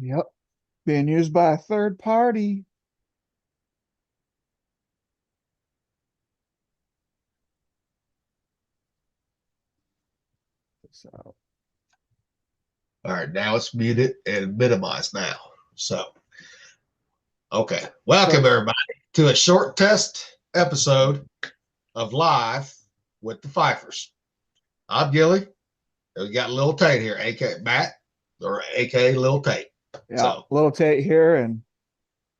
Yep. Being used by a third party. So All right, now it's muted and minimized now. So, okay. Welcome, so everybody, to a short test episode of Live with the Fifers. I'm Gilly. We got Lil Tate here, aka Matt, or aka Lil Tate. yeah, So, little Tate here and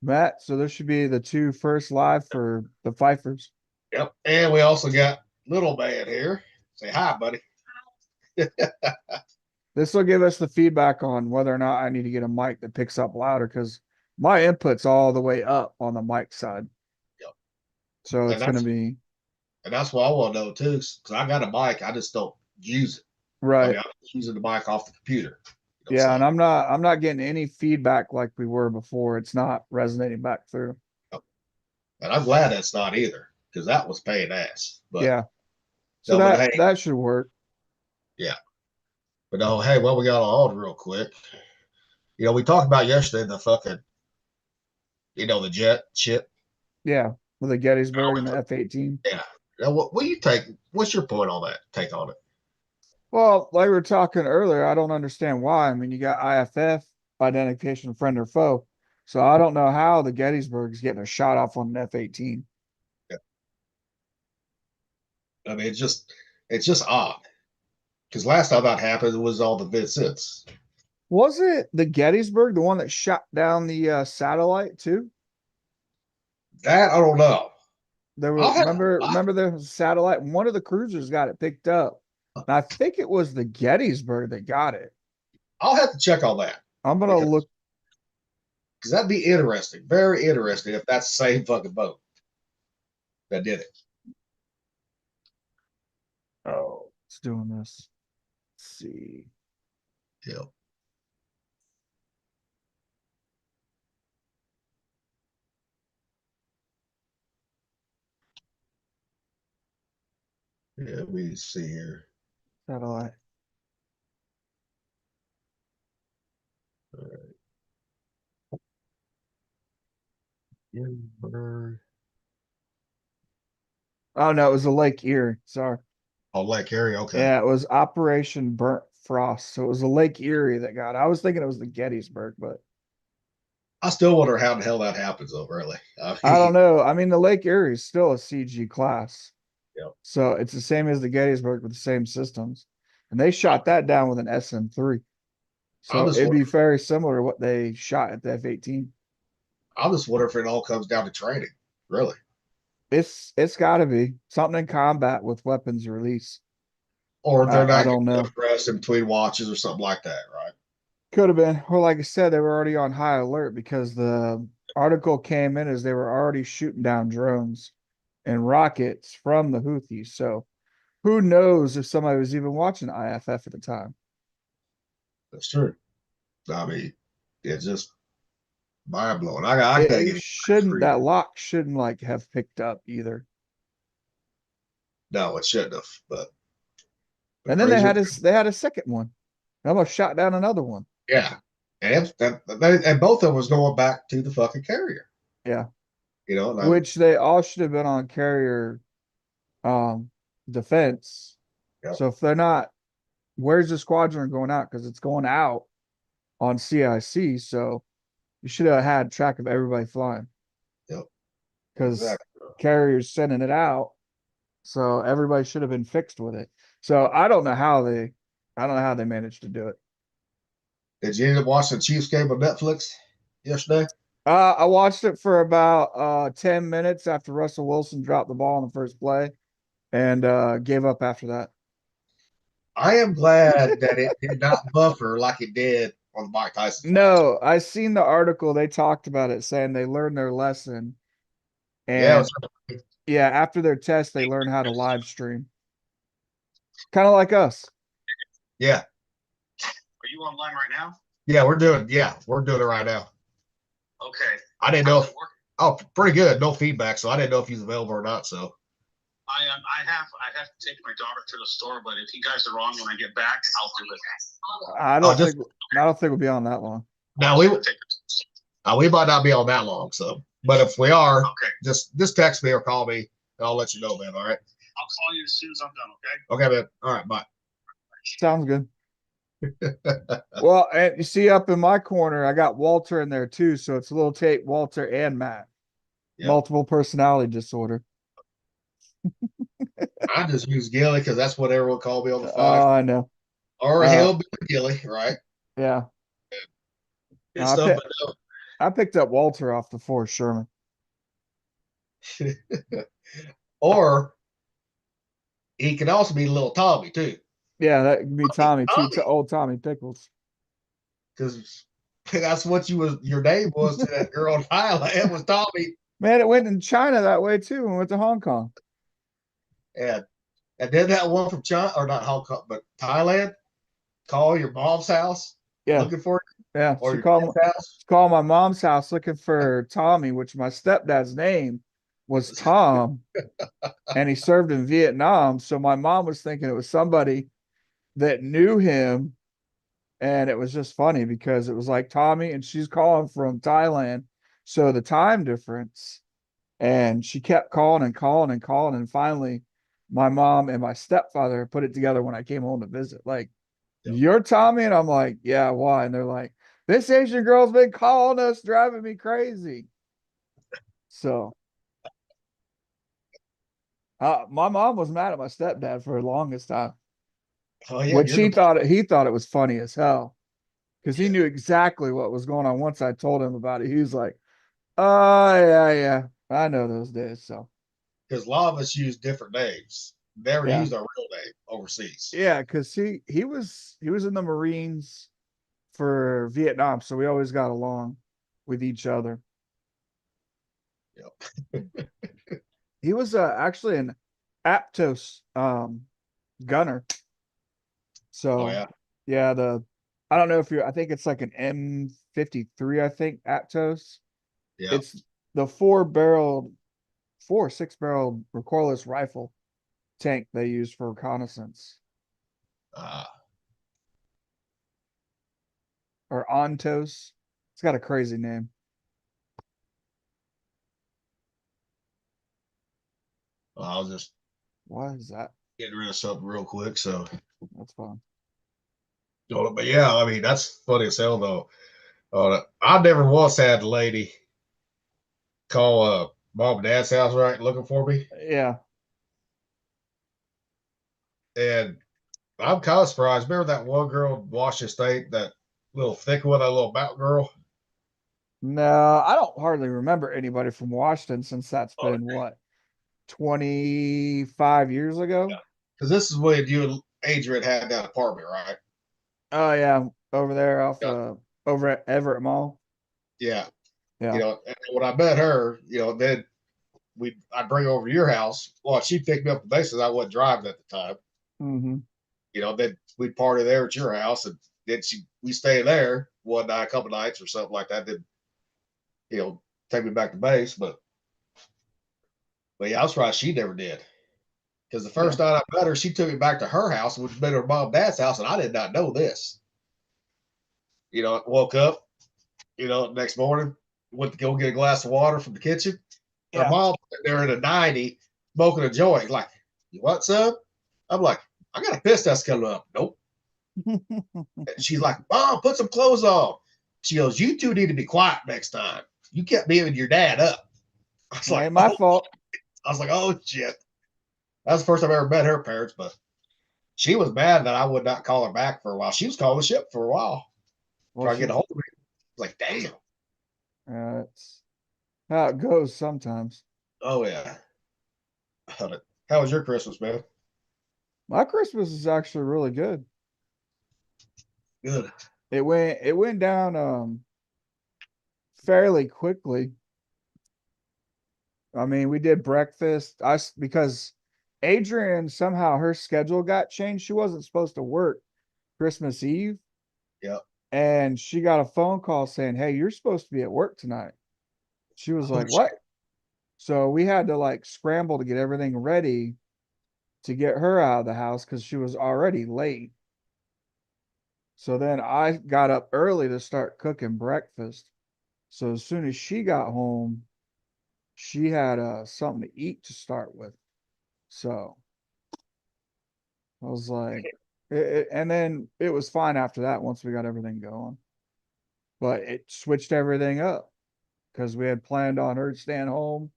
Matt. So this should be the two first live for the fifers. yep. And we also got Little Man here. Say hi, buddy. This will give us the feedback on whether or not I need to get a mic that picks up louder because my input's all the way up on the mic side. Yep. So And it's going to that's be and that's what I want to know too, because I got a mic, I just don't use it. I right. mean, I'm just using the mic off the computer. Yeah, So and I'm not getting any feedback like we were before. It's not resonating back through. and I'm glad that's not either, because that was paying ass. But Yeah. So no, but that hey, that should work. yeah. But no, hey, well, we got on real quick. We talked about yesterday the fucking, the jet ship. Yeah, with the Gettysburg and the F-18. Yeah. Now, what do you take? What's your point on that? Take on it. Well, like we were talking earlier, I don't understand why. I mean, you got IFF, identification of friend or foe. So I don't know how the Gettysburg is getting a shot off on an F-18. Yeah. I mean, it's just odd because last time that happened was all the Vincents. Was it the Gettysburg, the one that shot down the satellite too? That I don't know. There were I'll have remember there was a satellite. One of the cruisers got it picked up. And I think it was the Gettysburg that got it. I'll have to check on that I'm gonna because look. that'd be interesting, very interesting if that's the same fucking boat that did it. Oh, it's doing this. Let's see. Yeah. Yeah, let me see here. Satellite. Gettysburg. Oh no, it was the Lake Erie. Sorry. Oh, Lake Erie. Okay. Yeah, it was Operation Burnt Frost. So it was the Lake Erie that got it. I was thinking it was the Gettysburg, but I still wonder how the hell that happens, though, really. I I don't mean, know. I mean, the Lake Erie is still a CG class. yeah. So it's the same as the Gettysburg with the same systems. And they I, shot that down with an SM-3. I'm So just it'd be wondering. very similar to what they shot at the F-18. I'm just wondering if it all comes down to training, really, It's got to be something in combat with weapons release. or if they're I not don't getting know. enough rest in between watches or something like that, right? Could have been. Or like I said, they were already on high alert because the article came in as they were already shooting down drones and rockets from the Houthis. So who knows if somebody was even watching IFF at the time? That's true. I mean, it's just mind blowing. I It, can't it get shouldn't free. that lock shouldn't like have picked up either. No, it shouldn't have. But And then they crazy. had a second one. They almost shot down another one. Yeah, and both of them was going back to the fucking carrier. Yeah. And Which they all should have been on carrier um defense. yeah, So if they're not, where's the squadron going out? Because it's going out on CIC. So you should have had track of everybody flying yeah, because exactly. carriers sending it out. So everybody should have been fixed with it. So I don't know how they managed to do it. Did you end up watching the Chiefs game on Netflix yesterday? I watched it for about 10 minutes after Russell Wilson dropped the ball in the first play and gave up after that. I am glad that it did not buffer like it did on the Mike Tyson fight. No, I seen the article. They talked about it saying they learned their lesson. Yeah, it And was, yeah, after their test, they learned how to live stream. Kind of like us. yeah. Are you online right now? Yeah, we're doing it right now. Okay. I didn't know if oh pretty good. No feedback, so I didn't know if he's available or not. So I have to take my daughter to the store, but if you guys are on when I get back, I'll do it. I Oh, don't just think I don't think we'll be on that long. Now we might not be on that long, so but if we are, okay, just text me or call me, and I'll let you know, man. All right. I'll call you as soon as I'm done. Okay. Okay, man. All right. Bye. Sounds good. Well, and you see up in my corner, I got Walter in there too. So it's a little tape, Walter and Matt. Yep. Multiple personality disorder. I just use Gilly because that's what everyone called me on the Oh, five. I know. Or Hillbilly Gilly, right? Yeah. And stuff, but no. I picked up Walter off the Forest Sherman. Or he can also be little Tommy too. Yeah, that could be Tommy too. Tommy. Old Tommy Pickles. Because that's what your name was to that girl in Thailand was Tommy. Man, it went in China that way too when we went to Hong Kong. And then that one from China, or not Hong Kong, but Thailand, call your mom's house Yeah. looking for it, Yeah. or your dad's house. She called my mom's house looking for Tommy, which my stepdad's name was Tom, and he served in Vietnam. So my mom was thinking it was somebody that knew him. And it was just funny because it was like Tommy, and she's calling from Thailand. So the time difference. And she kept calling and calling and calling. And finally, my mom and my stepfather put it together when I came home to visit. Like, Yep. you're Tommy? And I'm like, yeah, why? And they're like, this Asian girl's been calling us, driving me crazy. So my mom was mad at my stepdad for the longest time. Oh yeah, Which he thought it was funny as hell. Because he knew exactly what was going on once I told him about it. He was like, oh yeah, I know those days. So because a lot of us use different names. Never yeah. use our real name overseas. Yeah, because he was in the Marines for Vietnam, so we always got along with each other. Yep. He was actually an Aptos gunner. Oh So yeah. yeah, I don't know if I think it's like an M53, I think, Aptos. Yeah. It's the 6-barreled recoilless rifle tank they use for reconnaissance. Uh, Or Ontos. It's got a crazy name. I was just What is that? getting rid of something real quick, so. That's fun. But yeah, I mean that's funny as hell though. I never once had a lady call mom and dad's house right looking for me, Yeah. and I'm kind of surprised. Remember that one girl in Washington State, that little thick one, that little mountain girl? No, I don't hardly remember anybody from Washington since that's Oh, been what, 25 years yeah. ago? Because this is when you and Adrian had that apartment, right? Oh yeah, over there Yeah. over at Everett Mall. Yeah. Yeah. And when I met her, then I'd bring her over to your house. Well, she picked me up the basis I wasn't driving at the time. Mm-hmm. Then we'd party there at your house, and then we stay there one night, a couple nights or something like that. Then take me back to base, but yeah, I was surprised she never did. Because the Yeah. first night I met her, she took me back to her house, which had been her mom and dad's house, and I did not know this. Woke up, next morning, went to go get a glass of water from the kitchen. Her Yeah. mom there in a 90 smoking a joint. Like, you want some? I'm like, I got a piss test coming up. Nope. And she's like, Mom, put some clothes on. She goes, you two need to be quiet next time. You kept me and your dad up. I was It like, ain't my fault. oh shit. That's the first time I ever met her parents, but she was mad that I would not call her back for a while. She was calling the ship for a while, Well, trying to get a hold of me. I was like, damn. it's how it goes sometimes. Oh yeah. How was your Christmas, man? My Christmas is actually really good. Good. It went down fairly quickly. I mean, we did breakfast. Because Adrian somehow her schedule got changed. She wasn't supposed to work Christmas Eve, Yep. and she got a phone call saying, "Hey, you're supposed to be at work tonight." She was Oh, like, "What?" So we had to like scramble to get everything ready to get her out of the house because she was already late. So then I got up early to start cooking breakfast. So as soon as she got home, she had something to eat to start with. So I was like, and then it was fine after that once we got everything going. But it switched everything up because we had planned on her staying home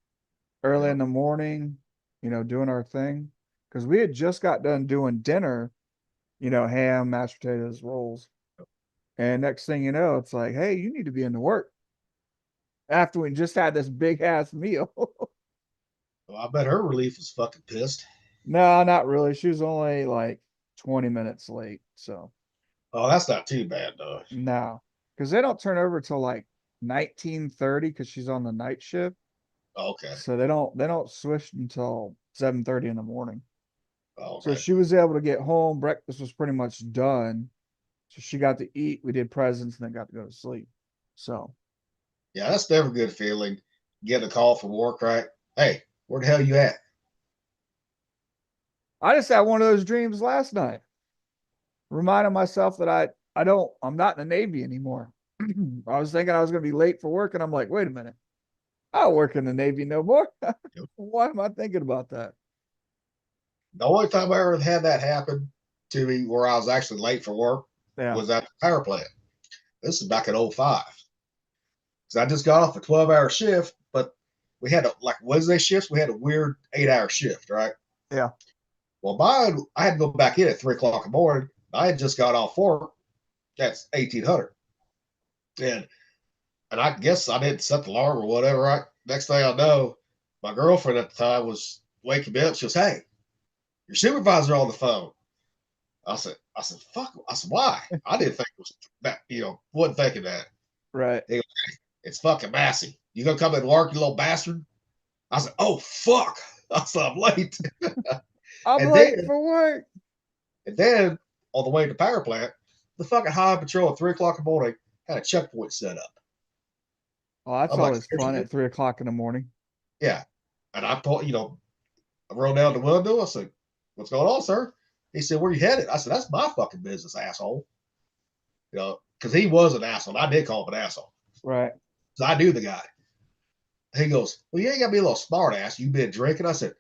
early Yeah. in the morning, doing our thing. Because we had just got done doing dinner, ham, mashed potatoes, rolls. And next thing you know, it's like, hey, you need to be into work after we just had this big ass meal. Well, I bet her relief was fucking pissed. No, not really. She was only like 20 minutes late. So, Oh, that's not too bad though. no, because they don't turn over till like 19:30 because she's on the night shift. Okay. So they don't switch until 7:30 in the morning. So Okay. she was able to get home. Breakfast was pretty much done. So she got to eat. We did presents and then got to go to sleep. So Yeah, that's never a good feeling. Getting a call from work, right? Hey, where the hell you at? I just had one of those dreams last night, reminding myself that I'm not in the Navy anymore. I was thinking I was going to be late for work, and I'm like, wait a minute, I don't work in the Navy no more. Why am I thinking about that? The only time I ever had that happen to me where I was actually late for work Yeah, was at the power plant. This is back in '05. Because I just got off a 12-hour shift, but we had like Wednesday shifts, we had a weird 8-hour shift, right? yeah, Well, mine, I had to go back in at 3 o'clock in the morning. I had just got off work. That's 1800. And I guess I didn't set the alarm or whatever. Right. Next thing I know, my girlfriend at the time was waking me up. She goes, "Hey, your supervisor on the phone." I said, fuck. I said, why? I didn't think it was that, wasn't thinking that. right. He goes, it's fucking Massey. You gonna come and work, you little bastard? I said, oh fuck. I said, I'm late. I'm and late then for work. and then on the way to the power plant, the fucking high patrol at 3 o'clock in the morning had a checkpoint set up. Oh, that's I'm like, always fun seriously? at 3 o'clock in the morning. Yeah. And I pulled, I rolled down the window. I said, what's going on, sir? He said, where you headed? I said, that's my fucking business, asshole. Because he was an asshole. I did call him an asshole. Right. So I knew the guy. He goes, well, you ain't got to be a little smart ass. You been drinking. I said,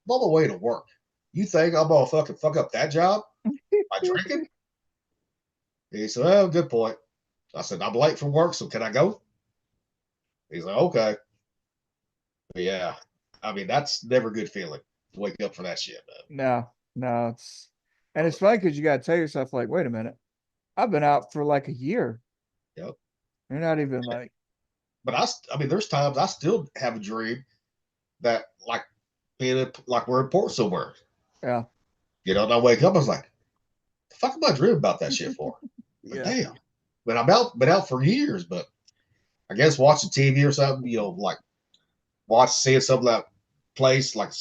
I'm on my way to work. You think I'm going to fucking fuck up that job by drinking? He said, well, good point. I said, I'm late for work, so can I go? He's like, okay. But yeah. I mean, that's never a good feeling to wake up for that shit, No, no, and it's funny because you got to tell yourself, like, wait a minute, I've been out for like a year. Yep. You're not even like, But I mean, there's times I still have a dream that like we're in port somewhere. yeah, And I wake up, I was like, the fuck am I dreaming about that shit for? Like, yeah, damn. But been out for years, but I guess watching TV or something, like seeing some of that place, like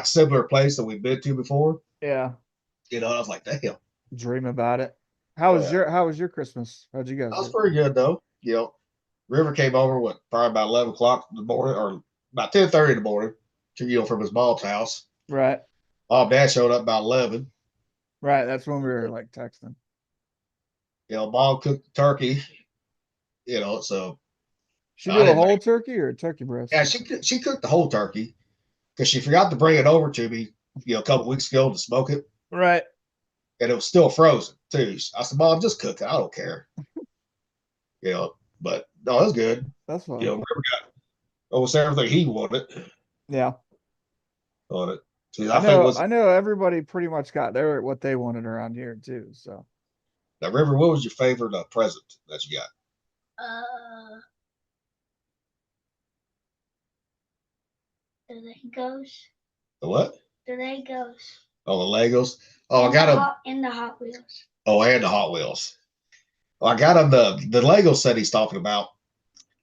similar place that we've been to before. yeah. I was like, damn. Dream about it. Oh yeah. How was your Christmas? How'd you guys That was do? pretty good though. River came over probably about 11 o'clock in the morning or about 10:30 in the morning to from his mom's house. Right, Mom and dad showed up about 11. right. That's when we were like texting. Mom cooked the turkey, so She I do a didn't whole make. turkey or a turkey breast? Yeah, she cooked the whole turkey because she forgot to bring it over to me, a couple weeks ago to smoke it, Right. and it was still frozen too. I said, "Mom, just cook it. I don't care." But no, it was good. That's fun. River got almost everything he wanted Yeah. on it. See, I think was I know everybody pretty much got their what they wanted around here too. So now River. What was your favorite present that you got? Uh, the Legos. The what? The Legos. Oh, the Legos. Oh, I got them. In the Hot Wheels. Oh, and the Hot Wheels. Well, I got him the Lego set he's talking about.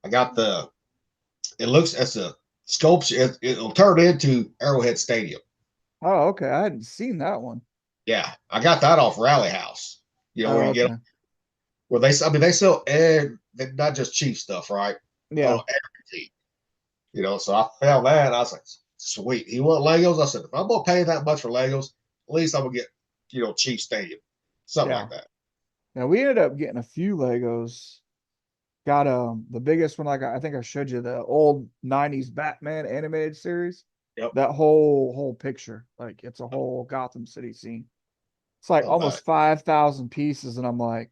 I got the. It looks as a sculpture. It'll turn into Arrowhead Stadium. oh, okay. I hadn't seen that one. Yeah, I got that off Rally House. Where Oh, you get okay. where they. I mean, they sell not just cheap stuff, right? Yeah. Oh, everything. So I found that. I was like, sweet. He want Legos. I said, if I'm gonna pay that much for Legos, at least I'm gonna get cheap stadium, something Yeah. like that. Now we ended up getting a few Legos. Got the biggest one, like I think I showed you the old 90s Batman animated series. Yep. That whole picture. Like it's a whole Gotham City scene. It's like Oh, nice. almost 5,000 pieces, and I'm like,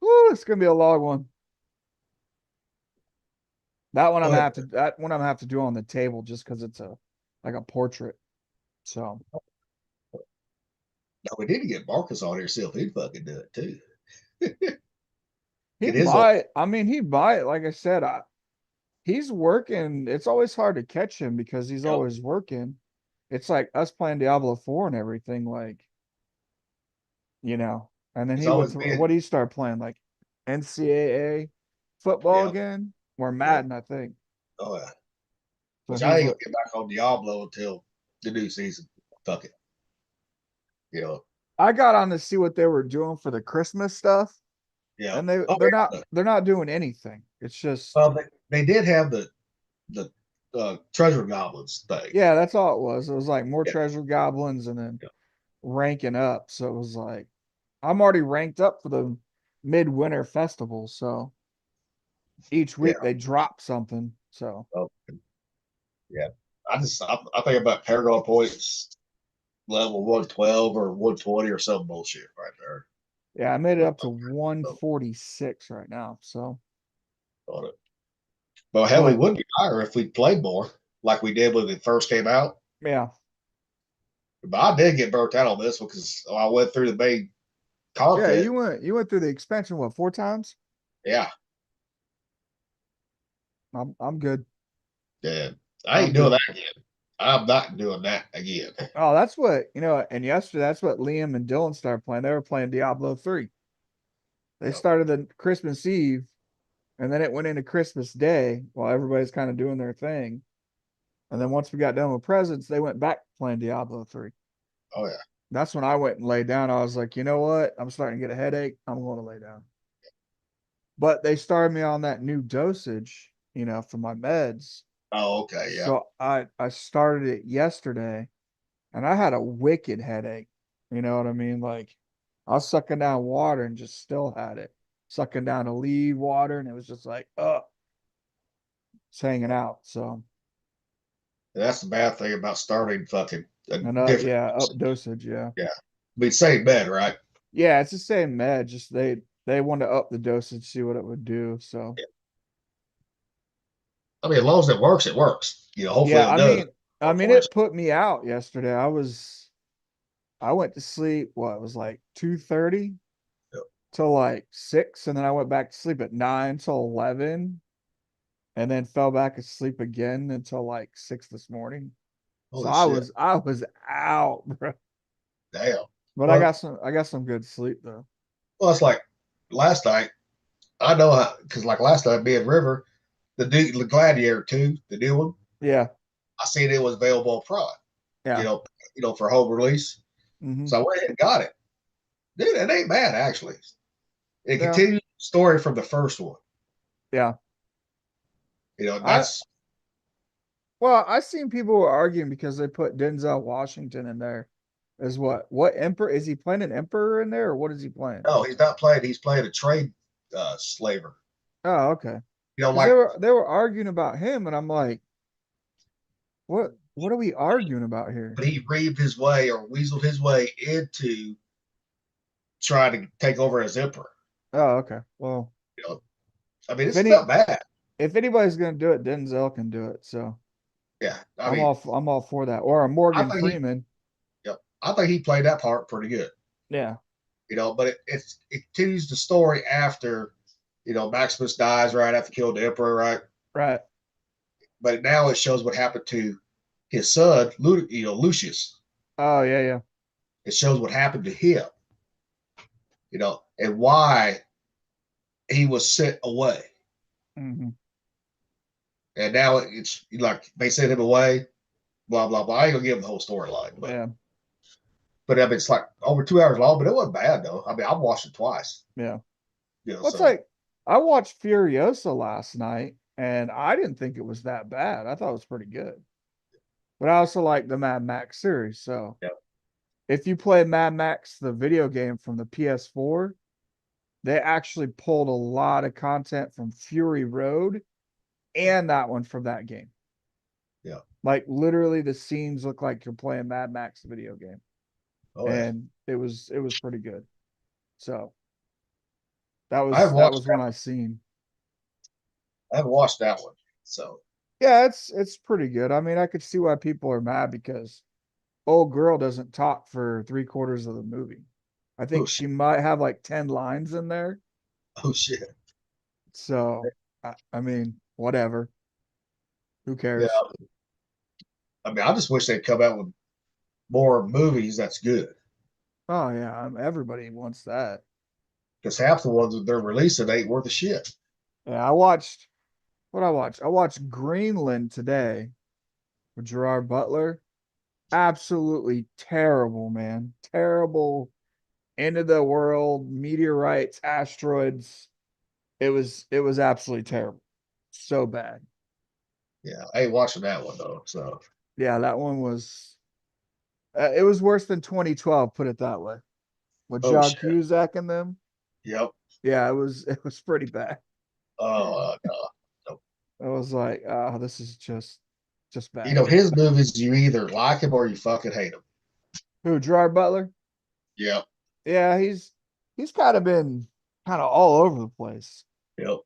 "Woo, it's gonna be a long one." That one I'm Oh, gonna yeah. have to that one I'm gonna have to do on the table just because it's a like a portrait. So No, we need to get Marcus on here, see if he'd fucking do it too. he Get his old. might. I mean, he might. Like I said, he's working. It's always hard to catch him because he's Yep. always working. It's like us playing Diablo 4 and everything, like, and then He's he went always to been. what do you start playing? Like NCAA football Yep. again? Or Yep. Madden, I think. Oh yeah. So Which I he's ain't gonna like, get back on Diablo until the new season. Fuck it. You know. I got on to see what they were doing for the Christmas stuff, Yeah. and they Oh they're not yeah. they're not doing anything. It's just Well, they did have the treasure goblins thing. yeah, that's all it was. It was like more Yeah. treasure goblins and then Yeah. ranking up. So it was like I'm already ranked up for the midwinter festival. So each Yeah. week they drop something. So Oh, yeah. I think about Paragon points level 112 or 120 or some bullshit right there. yeah, I made it up to 146 right now. So On it. Well, hell, we but would be higher if we played more, like we did when it first came out. yeah. But I did get burnt out on this one because I went through the main Yeah, content. you went through the expansion what 4 times? Yeah, I'm good. yeah. I I'm ain't doing good. that again. I'm not doing that again. Oh, that's what and yesterday that's what Liam and Dylan started playing. They were playing Diablo 3. They Yep. started the Christmas Eve and then it went into Christmas Day while everybody's kind of doing their thing. And then once we got done with presents, they went back playing Diablo 3. Oh yeah. That's when I went and laid down. I was like, you know what? I'm starting to get a headache. I'm going to lay down. But they started me on that new dosage, for my meds. Oh okay. Yeah. So I started it yesterday and I had a wicked headache. You know what I mean? Like I was sucking down water and just still had it. Sucking down a lead water and it was just like, it's hanging out. So That's the bad thing about starting fucking a and different. yeah, up dosage, yeah. Yeah. We same bed, right? Yeah, it's the same med, just they want to up the dosage, see what it would do. So Yeah. I mean, as long as it works, it works. Hopefully yeah, it does I work mean for you. it put me out yesterday. I went to sleep, what, it was like 2:30 Yeah. till like 6, and then I went back to sleep at 9 till 11, and then fell back asleep again until like 6 this morning. So Holy I shit. was I was out, bro. Damn. But Well, I got some good sleep though. well, it's like last night. I know how because like last night, me and River, the Gladiator 2, the new one, Yeah, I seen it was available on Prime. You yeah. know, for home release. Hmm. So I went ahead and got it. Dude, it ain't bad actually. It Yeah, continues the story from the first one. yeah. I That's Well, I seen people were arguing because they put Denzel Washington in there. Is what emperor is he playing an emperor in there or what is he playing? no, he's not playing. He's playing a trade slaver. Oh, okay. Because they Like were they were arguing about him, and I'm like, what are we arguing about here? but he reaved his way or weaseled his way into trying to take over as emperor. Oh, okay. Well, You know, I mean, if it's not any bad. if anybody's gonna do it, Denzel can do it. So Yeah, I mean, I'm all for that. Or a I Morgan think he, Freeman. I think he played that part pretty good. Yeah, But it continues the story after, Maximus dies right after killing the emperor, right? right. But now it shows what happened to his son, Lucius. Oh yeah, yeah. It shows what happened to him, and why he was sent away. Hmm. And now it's like they sent him away, blah blah blah. I ain't gonna give him the whole storyline, but Yeah, I mean, it's like over 2 hours long, but it wasn't bad though. I mean, I've watched it twice, yeah. Well, it's so like I watched Furiosa last night, and I didn't think it was that bad. I thought it was pretty good. But I also like the Mad Max series. So yeah. if you play Mad Max, the video game from the PS4, they actually pulled a lot of content from Fury Road and that one from that game. Yeah. Like literally the scenes look like you're playing Mad Max video game. Oh yeah. And it was pretty good. So I haven't that watched was that one one. I seen. I haven't watched that one. So Yeah, it's pretty good. I mean, I could see why people are mad because old girl doesn't talk for 3/4 of the movie. I oh think shit. she might have like 10 lines in there. Oh shit. So I mean, whatever. Who Yeah. cares? I mean, I just wish they'd come out with more movies that's good. Oh yeah, everybody wants that. Because half the ones that they're releasing ain't worth a shit. Yeah, I watched what I watched. I watched Greenland today with Gerard Butler. Absolutely terrible, man. Terrible. End of the world, meteorites, asteroids. It was absolutely terrible. So bad. Yeah, I ain't watching that one though. So Yeah, that one was it was worse than 2012, put it that way. With oh John shit. Cusack in them. Yep. Yeah, it was pretty bad. Oh no. I was like, oh, this is just You bad. know, his movies you either like him or you fucking hate him. Who, Gerard Butler? Yep. Yeah, he's kind of been kind of all over the place. Yep.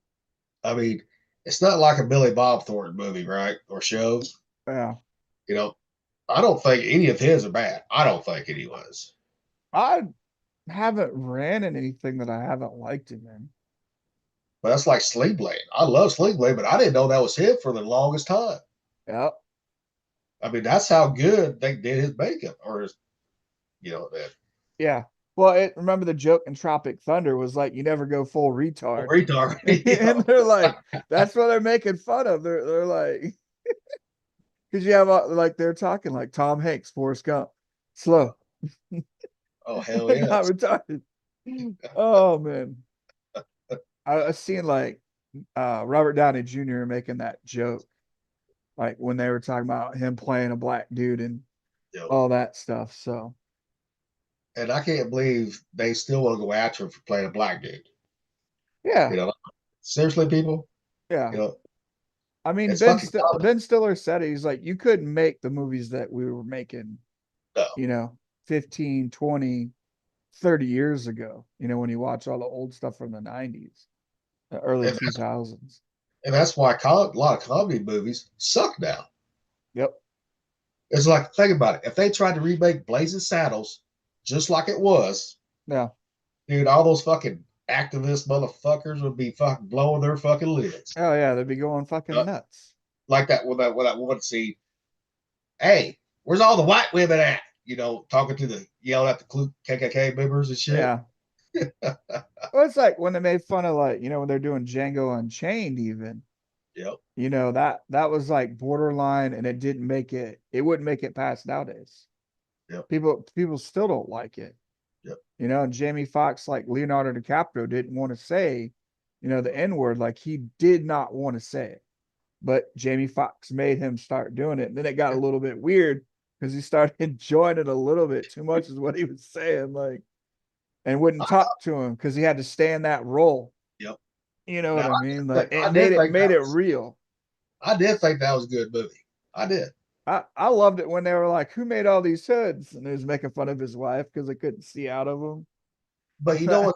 I mean, it's not like a Billy Bob Thornton movie, right? Or show. Yeah. You know, I don't think any of his are bad. I don't think any was. I haven't ran in anything that I haven't liked him in. But that's like Sling Blade. I love Sling Blade, but I didn't know that was him for the longest time. Yeah. I mean, that's how good they did his makeup, or his, that Yeah. Well, remember the joke in Tropic Thunder was like, you never go full retard. retard. And they're like, that's what they're making fun of. They're like, because you have like they're talking like Tom Hanks, Forrest Gump, slow, Oh hell yeah! not retarded. Oh man, I seen like Robert Downey Jr. making that joke, like when they were talking about him playing a black dude and Yep. all that stuff. So And I can't believe they still want to go after him for playing a black dude. yeah, You know, seriously, people. yeah. You know, I mean, it's fucking comedy. Ben Stiller said it. He's like, you couldn't make the movies that we were making, No, 15, 20, 30 years ago, when you watch all the old stuff from the 90s, the early and 2000s. that's why a lot of comedy movies suck now. Yep. It's like, think about it. If they tried to remake Blazing Saddles just like it was, Yeah. dude, all those fucking activist motherfuckers would be fucking blowing their fucking lids. Oh yeah, they'd be going fucking nuts. Like that when that woman see, hey, where's all the white women at? Talking to yelling at the KKK members and shit. Yeah. Well, it's like when they made fun of like, when they're doing Django Unchained even, Yep. that was like borderline and it wouldn't make it past nowadays. Yep. People still don't like it. Yep. And Jamie Foxx, like Leonardo DiCaprio, didn't want to say, the N-word, like he did not want to say it. But Jamie Foxx made him start doing it. And then it got a little bit weird because he started enjoying it a little bit too much, is what he was saying, like, and wouldn't talk to him because he had to stay in that role. Yep. You know Now, what I mean? Like I it did think made that it was, real. I did think that was a good movie. I did. I loved it when they were like, "Who made all these hoods?" And he was making fun of his wife because they couldn't see out of them. But you know what?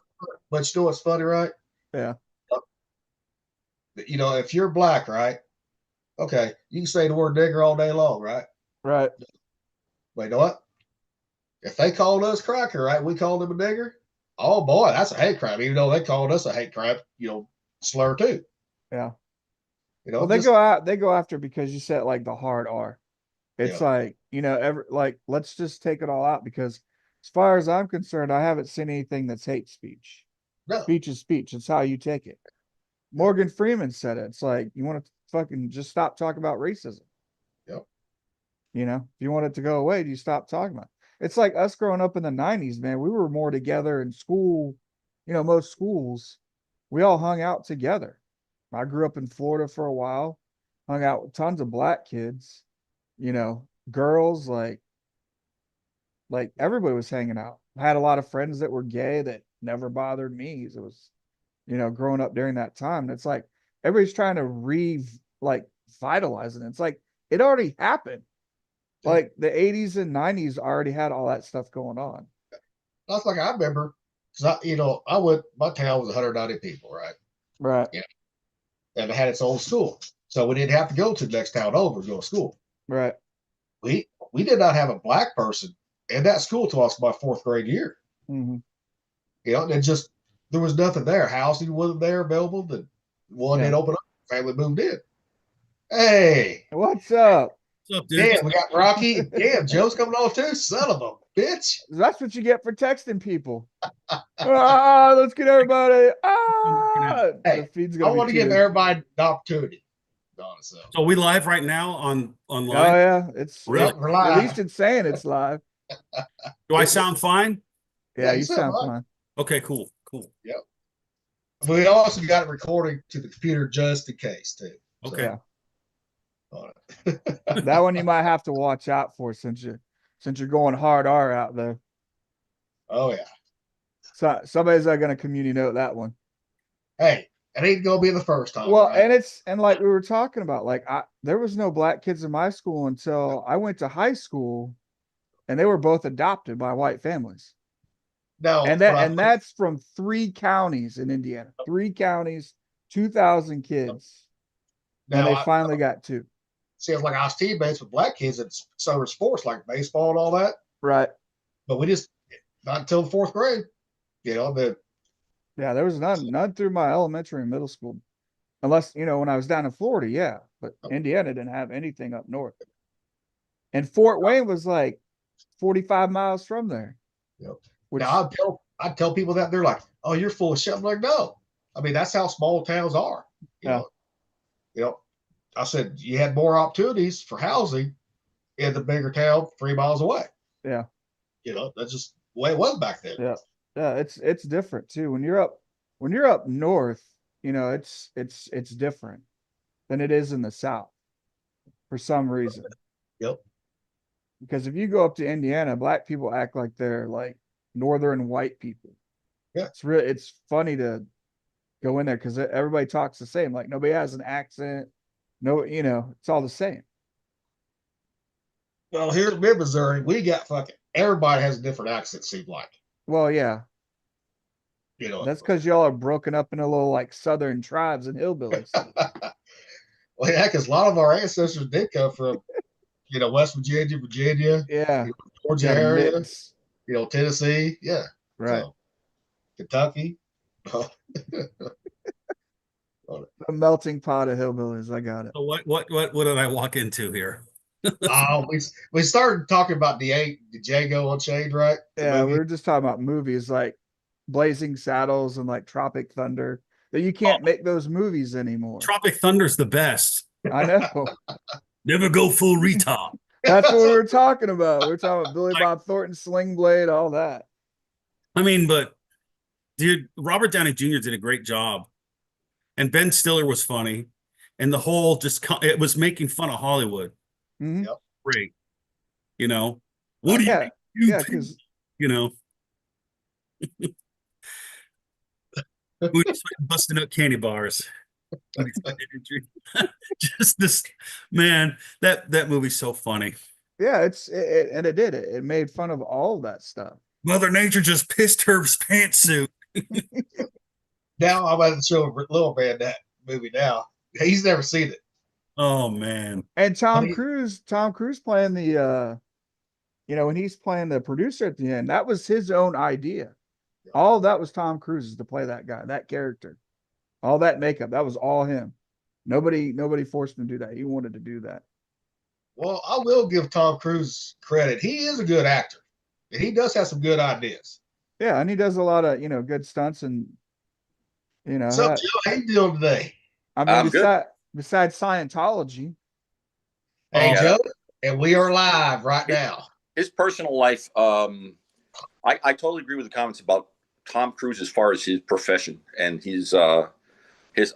But you know what's funny, right? Yeah. If you're black, right? Okay, you can say the word nigger all day long, right? Right. But you know what? If they called us cracker, right? We called them a nigger. Oh boy, that's a hate crime. Even though they called us a hate crime, slur too. Yeah. Well, Just they go after because you said like the hard R. It's like, let's just take it all out because as far as I'm concerned, I haven't seen anything that's hate speech. no. Speech is speech. It's how you take it. Morgan Freeman said it. It's like you want to fucking just stop talking about racism. Yep. If you want it to go away, do you stop talking about it? It's like us growing up in the 90s, man. We were more together in school. Most schools, we all hung out together. I grew up in Florida for a while, hung out with tons of black kids, girls, like everybody was hanging out. I had a lot of friends that were gay that never bothered me. It was, growing up during that time. And it's like everybody's trying to vitalize it. It's like it already happened. Like the 80s and 90s already had all that stuff going on. That's like I remember, because my town was 190 people, right? Right. Yeah. And it had its own school. So we didn't have to go to the next town over to go to school. Right. We did not have a black person in that school till my 4th grade year. Mm-hmm. And just there was nothing there. Housing wasn't there available. The one didn't open up. Family moved in. Hey, what's up? What's up, dude? Damn, we got Rocky. Damn, Joe's coming on too. Son of a bitch. That's what you get for texting people. Let's get everybody. Hey, the feed's I gonna want to give everybody an opportunity. Honestly. So we live right now online. Oh yeah, it's Really? We're live. at least it's saying it's live. Do I sound fine? Yeah, you sound fine. Okay, cool. Yep. We also got it recording to the computer just in case too. Okay. So, that one you might have to watch out for since you're going hard R out there. Oh yeah. So somebody's going to community note that one. Hey, it ain't gonna be the first time. Well, right? and like we were talking about, like there was no black kids in my school until I went to high school, and they were both adopted by white families. No, and that's from 3 counties in Indiana. 3 counties, 2,000 kids. And they finally got 2. See, it's like I was teammates with black kids at summer sports like baseball and all that. Right. But we just not until the 4th grade. Yeah, there was none through my elementary and middle school. Unless, when I was down in Florida, yeah. But Indiana didn't have anything up north. And Fort Wayne was like 45 miles from there. Yep. Now I'd tell people that they're like, "Oh, you're full of shit." I'm like, no. I mean, that's how small towns are. You know, I said you had more opportunities for housing in the bigger town 3 miles away. Yeah. That's just the way it was back then. Yeah. Yeah, it's different too. When you're up north, it's different than it is in the south for some reason. Yep. Because if you go up to Indiana, black people act like they're like northern white people. Yeah. It's funny to go in there because everybody talks the same. Like nobody has an accent. No, it's all the same. Well, here in Mid-Missouri, we got everybody has a different accent, seems like. Well, yeah. That's because y'all are broken up into little like southern tribes and hillbillies. Well, yeah, because a lot of our ancestors did come from, West Virginia, yeah, Georgia area, Tennessee, yeah, right, so, Kentucky. A melting pot of hillbillies. I got it. So what did I walk into here? We started talking about the Django Unchained, right? Yeah, we were just talking about movies like Blazing Saddles and like Tropic Thunder. That you can't make those movies anymore. Tropic Thunder's the best. I know. Never go full retard. That's what we were talking about. We were talking about Billy Bob Thornton, Sling Blade, all that. I mean, but dude, Robert Downey Jr. did a great job, and Ben Stiller was funny, and the whole it was making fun of Hollywood. Mm-hmm. Yep. Great, what do you because busting up candy bars. Just this, man, that movie's so funny. Yeah, it made fun of all that stuff. Mother Nature just pissed her pantsuit. Now I'm about to show little man that movie now. He's never seen it. Oh man. And Tom Cruise playing the when he's playing the producer at the end, that was his own idea. All that was Tom Cruise's to play that guy, that character. All that makeup, that was all him. Nobody forced him to do that. He wanted to do that. Well, I will give Tom Cruise credit. He is a good actor. And he does have some good ideas. Yeah, and he does a lot of, good stunts and So, Joe, how you doing today? I mean, besides Scientology. Hey, Joe, and we are live right now. His personal life, I totally agree with the comments about Tom Cruise as far as his profession and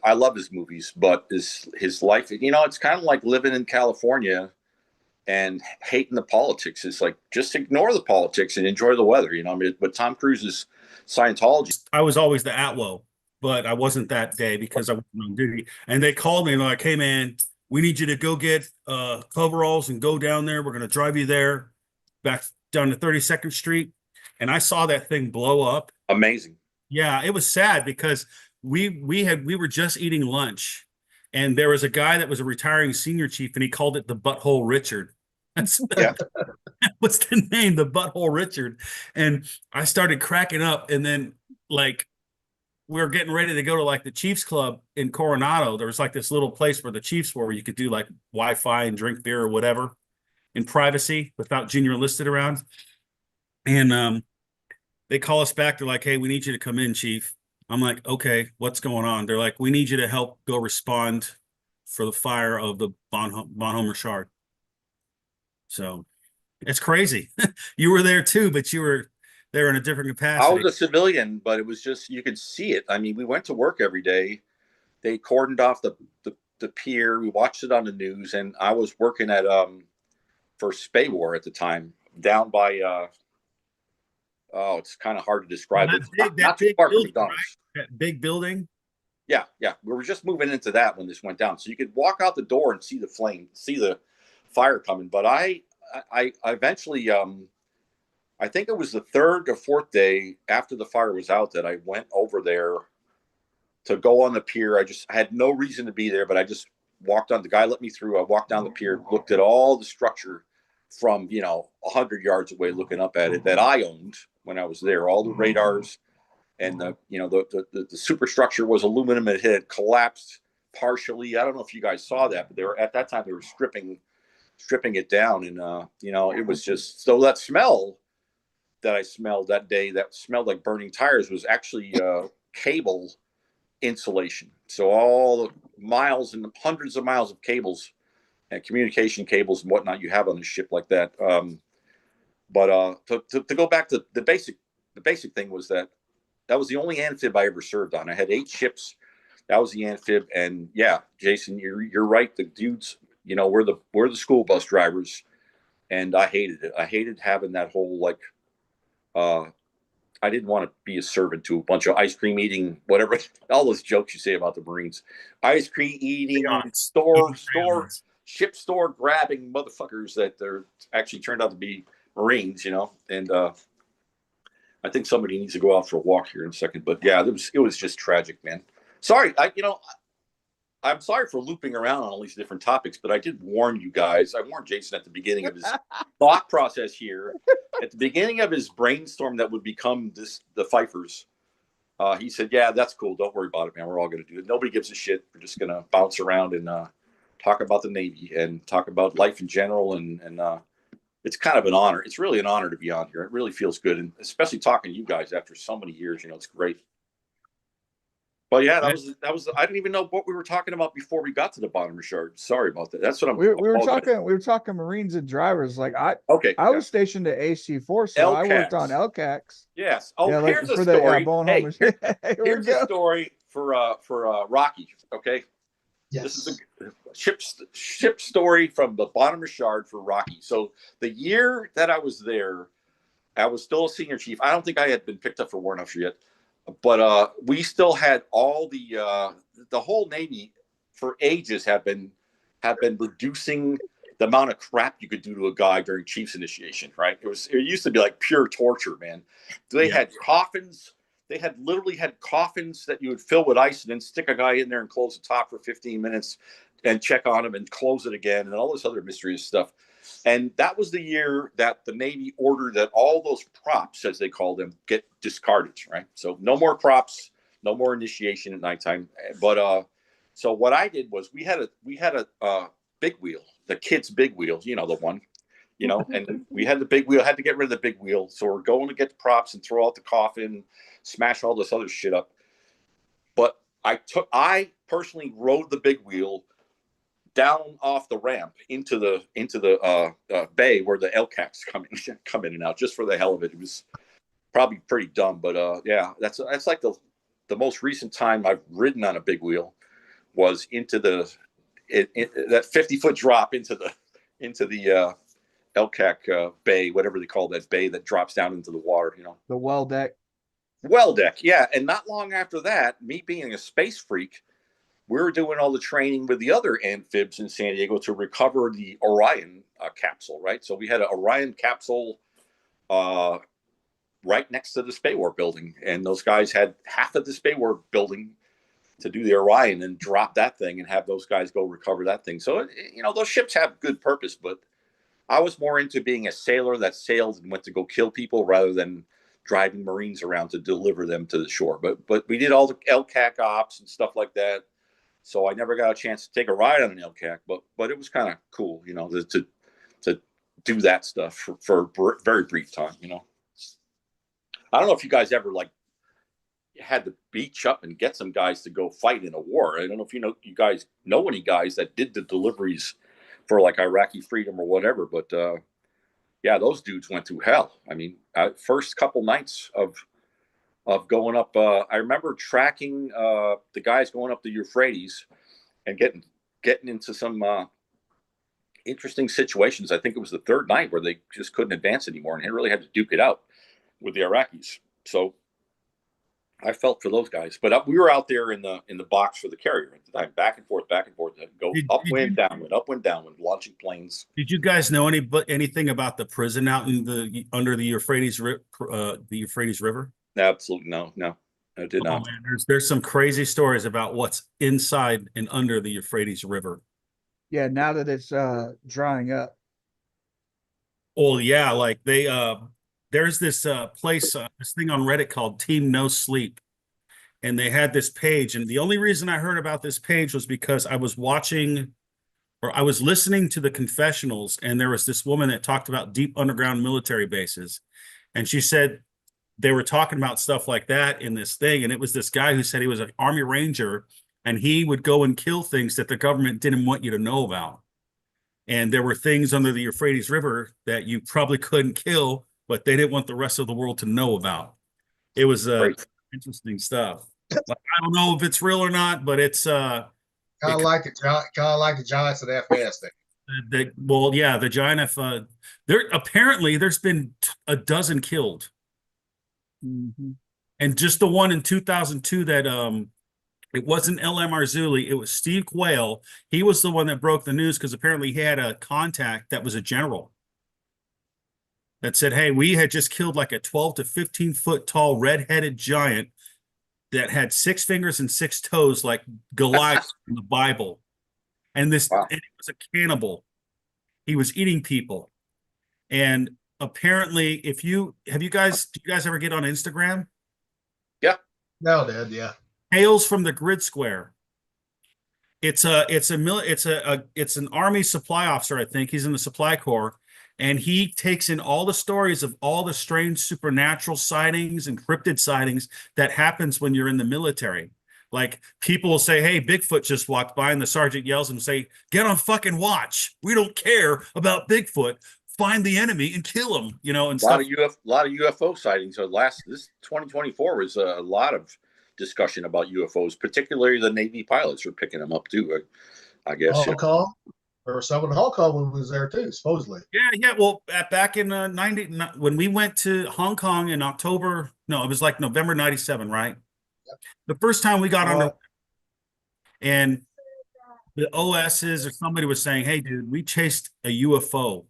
I love his movies, but his life, it's kind of like living in California and hating the politics. It's like, just ignore the politics and enjoy the weather, but Tom Cruise is Scientology. I was always the Atwo, but I wasn't that day because I wasn't on duty. And they called me and they're like, "Hey man, we need you to go get coveralls and go down there. We're gonna drive you there, back down to 32nd Street." And I saw that thing blow up. Amazing. Yeah, it was sad because we were just eating lunch, and there was a guy that was a retiring senior chief, and he called it the Butthole Richard. That's Yeah. what's the name, the Butthole Richard. And I started cracking up, and then like we were getting ready to go to like the Chiefs Club in Coronado. There was like this little place where the Chiefs were, where you could do like Wi-Fi and drink beer or whatever in privacy without junior listed around. And they call us back. They're like, "Hey, we need you to come in, Chief." I'm like, "Okay, what's going on?" They're like, "We need you to help go respond for the fire of the Bonhomme Richard." So it's crazy. You were there too, but you were there in a different I capacity. was a civilian, but it was just, you could see it. I mean, we went to work every day. They cordoned off the pier. We watched it on the news, and I was working at for Spaywar at the time, down by oh, it's kind of hard to describe. That It's big, not too far from building, McDonald's. right? That big building. Yeah, yeah. We were just moving into that when this went down, so you could walk out the door and see the flame, see the fire coming. But I eventually, I think it was the third or fourth day after the fire was out that I went over there to go on the pier. I had no reason to be there, but I just walked on. The guy let me through. I walked down the pier, looked at all the structure from 100 yards away, looking up at it that I owned when I was there. All the radars and the superstructure was aluminum. It had collapsed partially. I don't know if you guys saw that, but they were at that time they were stripping it down, and it was just so that smell that I smelled that day that smelled like burning tires was actually cable insulation. So all the miles and hundreds of miles of cables and communication cables and whatnot you have on a ship like that. But to go back to the basic thing was that was the only amphib I ever served on. I had 8 ships. That was the amphib, and yeah, Jason, you're right. The dudes, we're the school bus drivers, and I hated it. I hated having that whole I didn't want to be a servant to a bunch of ice cream eating, whatever, all those jokes you say about the Marines. Ice cream eating, ship store grabbing motherfuckers that they're actually turned out to be Marines, and I think somebody needs to go out for a walk here in a second. But yeah, it was just tragic, man. Sorry, I'm sorry for looping around on all these different topics, but I did warn you guys. I warned Jason at the beginning of his thought process here. At the beginning of his brainstorm that would become the fifers, he said, "Yeah, that's cool. Don't worry about it, man. We're all going to do it. Nobody gives a shit. We're just going to bounce around and talk about the Navy and talk about life in general." And it's kind of an honor. It's really an honor to be on here. It really feels good, and especially talking to you guys after so many years. It's great. But yeah, that was. I didn't even know what we were talking about before we got to the Bonhomme Richard. Sorry about that. That's what we were talking Marines and drivers. Like I was stationed at AC4, so I worked on LCACs. Yes. Oh, yeah, here's a story. Here's a story for Rocky. Okay. Yes. This is a ship story from the Bonhomme Richard for Rocky. So the year that I was there, I was still a senior chief. I don't think I had been picked up for war officer yet. But we still had all the whole Navy for ages have been reducing the amount of crap you could do to a guy during chief's initiation, right? It used to be like pure torture, man. They had coffins. They literally had coffins that you would fill with ice and then stick a guy in there and close the top for 15 minutes and check on him and close it again and all this other mysterious stuff. And that was the year that the Navy ordered that all those props, as they call them, get discarded, right? So no more props, no more initiation at nighttime. But so what I did was we had a big wheel, the kids' big wheel, the one, and we had the big wheel, had to get rid of the big wheel. So we're going to get the props and throw out the coffin, smash all this other shit up. But I personally rode the big wheel down off the ramp into the bay where the LCACs come in and out just for the hell of it. It was probably pretty dumb, but yeah, that's like the most recent time I've ridden on a big wheel was into that 50-foot drop into the LCAC bay, whatever they call that bay that drops down into the water. The well deck. Well deck, yeah. And not long after that, me being a space freak, we were doing all the training with the other amphibs in San Diego to recover the Orion capsule, right? So we had an Orion capsule right next to the Spay War building, and those guys had half of the Spay War building to do the Orion and drop that thing and have those guys go recover that thing. So, those ships have good purpose, but I was more into being a sailor that sailed and went to go kill people rather than driving Marines around to deliver them to the shore. But we did all the LCAC ops and stuff like that. So I never got a chance to take a ride on an LCAC, but it was kind of cool, to do that stuff for a very brief time, I don't know if you guys ever had to beach up and get some guys to go fight in a war. I don't know if you guys know any guys that did the deliveries for like Iraqi freedom or whatever, but yeah, those dudes went through hell. I mean, first couple nights of going up, I remember tracking the guys going up the Euphrates and getting into some interesting situations. I think it was the third night where they just couldn't advance anymore and they really had to duke it out with the Iraqis. So I felt for those guys, but we were out there in the box for the carrier at the time, back and forth, go upwind, downwind, launching planes. Did you guys know anything about the prison out in under the Euphrates River? Absolutely no, I did not. Man, there's some crazy stories about what's inside and under the Euphrates River. Yeah, now that it's drying up. Oh yeah, like there's this place, this thing on Reddit called Team No Sleep. And they had this page. And the only reason I heard about this page was because I was listening to the confessionals, and there was this woman that talked about deep underground military bases. And she said they were talking about stuff like that in this thing. And it was this guy who said he was an Army Ranger, and he would go and kill things that the government didn't want you to know about. And there were things under the Euphrates River that you probably couldn't kill, but they didn't want the rest of the world to know about. It was interesting stuff. Like, I don't know if it's real or not, but it's kind of like the Giants of Afghanistan. The Giant there apparently there's been a dozen killed. Mm-hmm. And just the one in 2002 that it wasn't LM Marzulli, it was Steve Quayle. He was the one that broke the news because apparently he had a contact that was a general that said, hey, we had just killed like a 12 to 15 foot tall red-headed giant that had 6 fingers and 6 toes like Goliath in the Bible. And and he was a cannibal. He was eating people. And apparently, do you guys ever get on Instagram? Yeah. No, Dad, yeah. Tales from the Grid Square. It's an Army supply officer, I think. He's in the supply corps. And he takes in all the stories of all the strange supernatural sightings and cryptid sightings that happens when you're in the military. Like people will say, hey, Bigfoot just walked by, and the sergeant yells and say, get on fucking watch. We don't care about Bigfoot. Find the enemy and kill him, and a lot of UFO sightings. So this 2024 was a lot of discussion about UFOs, particularly the Navy pilots are picking them up too, I guess. Hong Kong, or some of the Hong Kong one was there too, supposedly. Yeah. Well, back in 90, when we went to Hong Kong in October, no, it was like November 97, right? Yep. The first time we got on, and the OSs or somebody was saying, hey, dude, we chased a UFO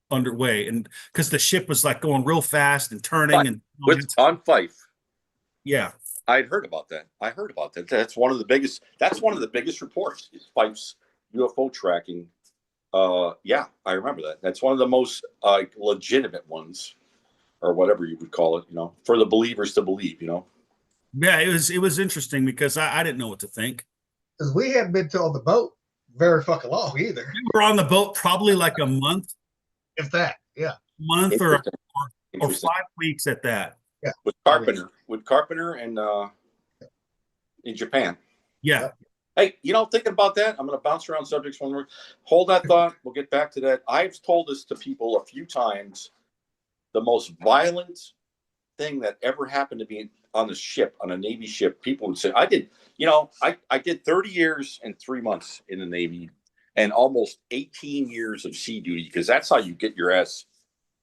underway, and because the ship was like going real fast and turning and with on Fife. Yeah. I'd heard about that. That's one of the biggest reports is Fife's UFO tracking. Yeah, I remember that. That's one of the most legitimate ones, or whatever you would call it, for the believers to believe, Yeah, it was interesting because I didn't know what to think. Because we hadn't been on the boat very fucking long either. We were on the boat probably like a month. If that, yeah. Month or 5 weeks at that. Yeah. With Carpenter and in Japan. Yeah. Hey, thinking about that, I'm going to bounce around subjects one more. Hold that thought. We'll get back to that. I've told this to people a few times. The most violent thing that ever happened to me on the ship, on a Navy ship, people would say, I did 30 years and 3 months in the Navy and almost 18 years of sea duty, because that's how you get your ass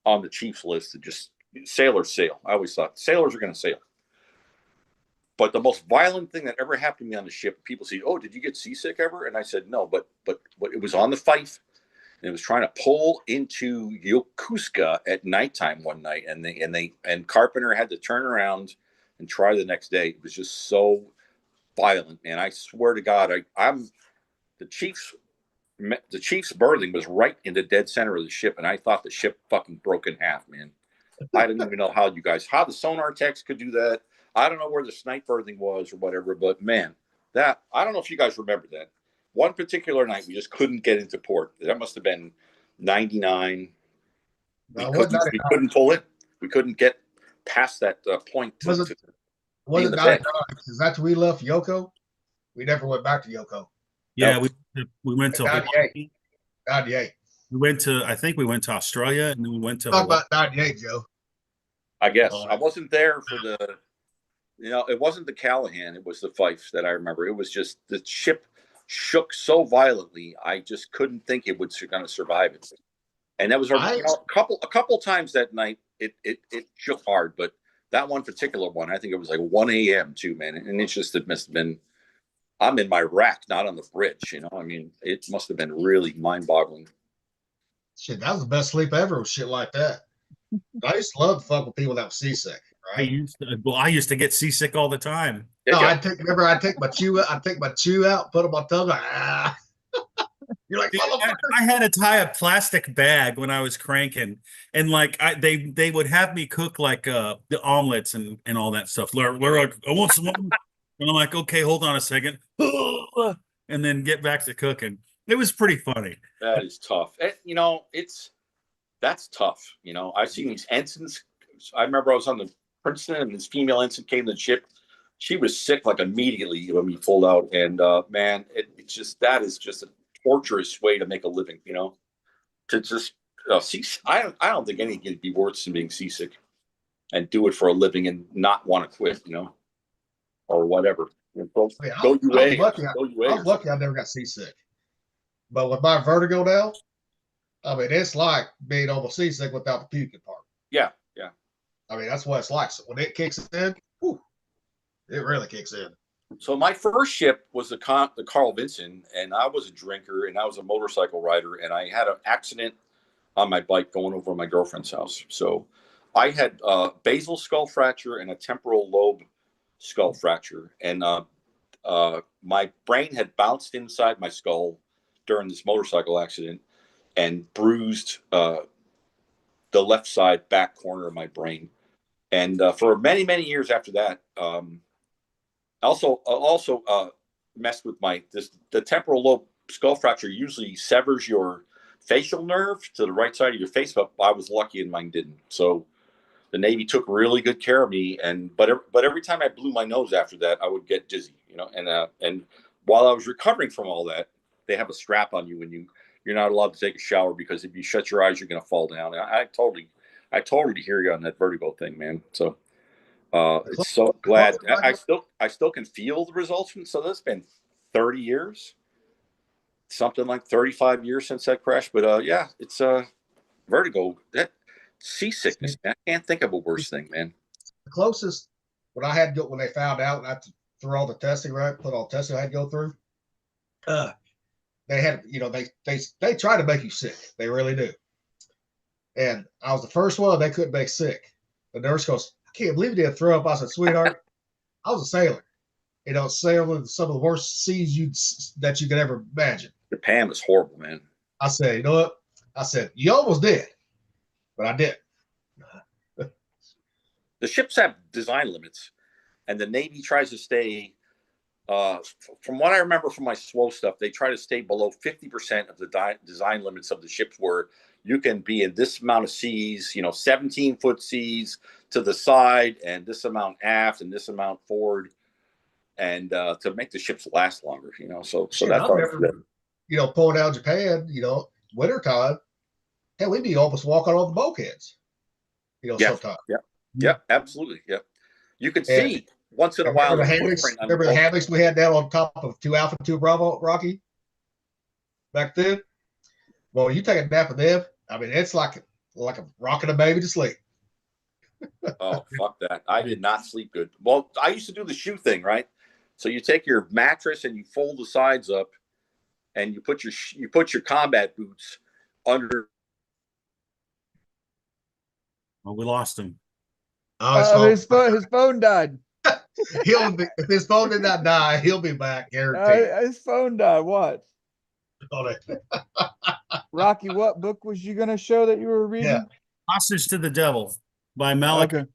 on the chief's list to just sailors sail. I always thought sailors are going to sail. But the most violent thing that ever happened to me on the ship, people say, "Oh, did you get seasick ever?" And I said, "No," but it was on the Fife, and it was trying to pull into Yokosuka at nighttime one night, and Carpenter had to turn around and try the next day. It was just so violent, and I swear to God, I'm the Chiefs. The Chiefs' berthing was right in the dead center of the ship, and I thought the ship fucking broke in half, man. I don't even know how the sonar techs could do that. I don't know where the snipe berthing was or whatever, but man, that I don't know if you guys remember that. One particular night, we just couldn't get into port. That must have been 99. We couldn't pull it. We couldn't get past that point. Was it 99? Because after we left Yoko, we never went back to Yoko. Yeah, we went to 98. 98. I think we went to Australia, and then we went to Talk about 98, Joe. I guess I wasn't there for it wasn't the Callahan, it was the Fife that I remember. It was just the ship shook so violently, I just couldn't think it was going to survive it. And that was a couple times that night. It shook hard, but that one particular one, I think it was like 1 a.m. too, man. And it's just it must have been. I'm in my rack, not on the bridge. I mean, it must have been really mind-boggling. Shit, that was the best sleep ever with shit like that. I used to love to fuck with people that were seasick. Right? I used to get seasick all the time. No, I'd take my chew out, put it on my tongue. You're like, I had to tie a plastic bag when I was cranking, and like they would have me cook like the omelets and all that stuff. They're like, I want some, and I'm like, okay, hold on a second, and then get back to cooking. It was pretty funny. That is tough. That's tough. I've seen these ensigns. I remember I was on the Princeton, and this female ensign came to the ship. She was sick like immediately when we pulled out, and man, that is just a torturous way to make a living. To just I don't think anything could be worse than being seasick and do it for a living and not want to quit. Or whatever. I was lucky I never got seasick. But with my vertigo now, I mean, it's like being almost seasick without the puking part. Yeah. I mean, that's what it's like. So when it kicks in, it really kicks in. So my first ship was the Carl Vinson, and I was a drinker, and I was a motorcycle rider, and I had an accident on my bike going over to my girlfriend's house. So I had a basal skull fracture and a temporal lobe skull fracture, and my brain had bounced inside my skull during this motorcycle accident and bruised the left side back corner of my brain. And for many, many years after that, also messed with the temporal lobe skull fracture usually severs your facial nerve to the right side of your face, but I was lucky and mine didn't. So the Navy took really good care of me, but every time I blew my nose after that, I would get dizzy, and while I was recovering from all that, they have a strap on you when you're not allowed to take a shower, because if you shut your eyes, you're going to fall down. I totally hear you on that vertigo thing, man. So it's so glad I still can feel the results. So that's been 30 years, something like 35 years since that crash. But yeah, it's vertigo. That seasickness. Man. I can't think of a worse thing, man. The closest when I had when they found out, and I had to through all the testing, right? Put all the testing I had to go through. They had, they try to make you sick. They really do. And I was the first one they couldn't make sick. The nurse goes, I can't believe you didn't throw up. I said, sweetheart, I was a sailor. Sailing some of the worst seas that you could ever imagine. Japan was horrible, man. I said, you know what? I said, you almost did, but I didn't. The ships have design limits, and the Navy tries to stay. From what I remember from my SWO stuff, they try to stay below 50% of the design limits of the ships, where you can be in this amount of seas, 17-foot seas to the side, and this amount aft, and this amount forward, and to make the ships last longer, So that's pulling out Japan, wintertime, hell, we'd be almost walking on the bulkheads, sometimes. Yeah, absolutely. Yeah. You could see once in a while. Remember the hammocks we had down on top of 2 Alpha, 2 Bravo, Rocky? Back then? Well, you take a nap with them, I mean, it's like a rocking a baby to sleep. Oh, fuck that. I did not sleep good. Well, I used to do the shoe thing, right? So you take your mattress and you fold the sides up and you put your combat boots under. Well, we lost him. Oh, His phone died. he'll be, if his phone did not die, he'll be back, guaranteed. His phone died. What? On it. Rocky, what book was you gonna show that you were reading? Yeah. Hostage to the Devil by Malachi. Okay.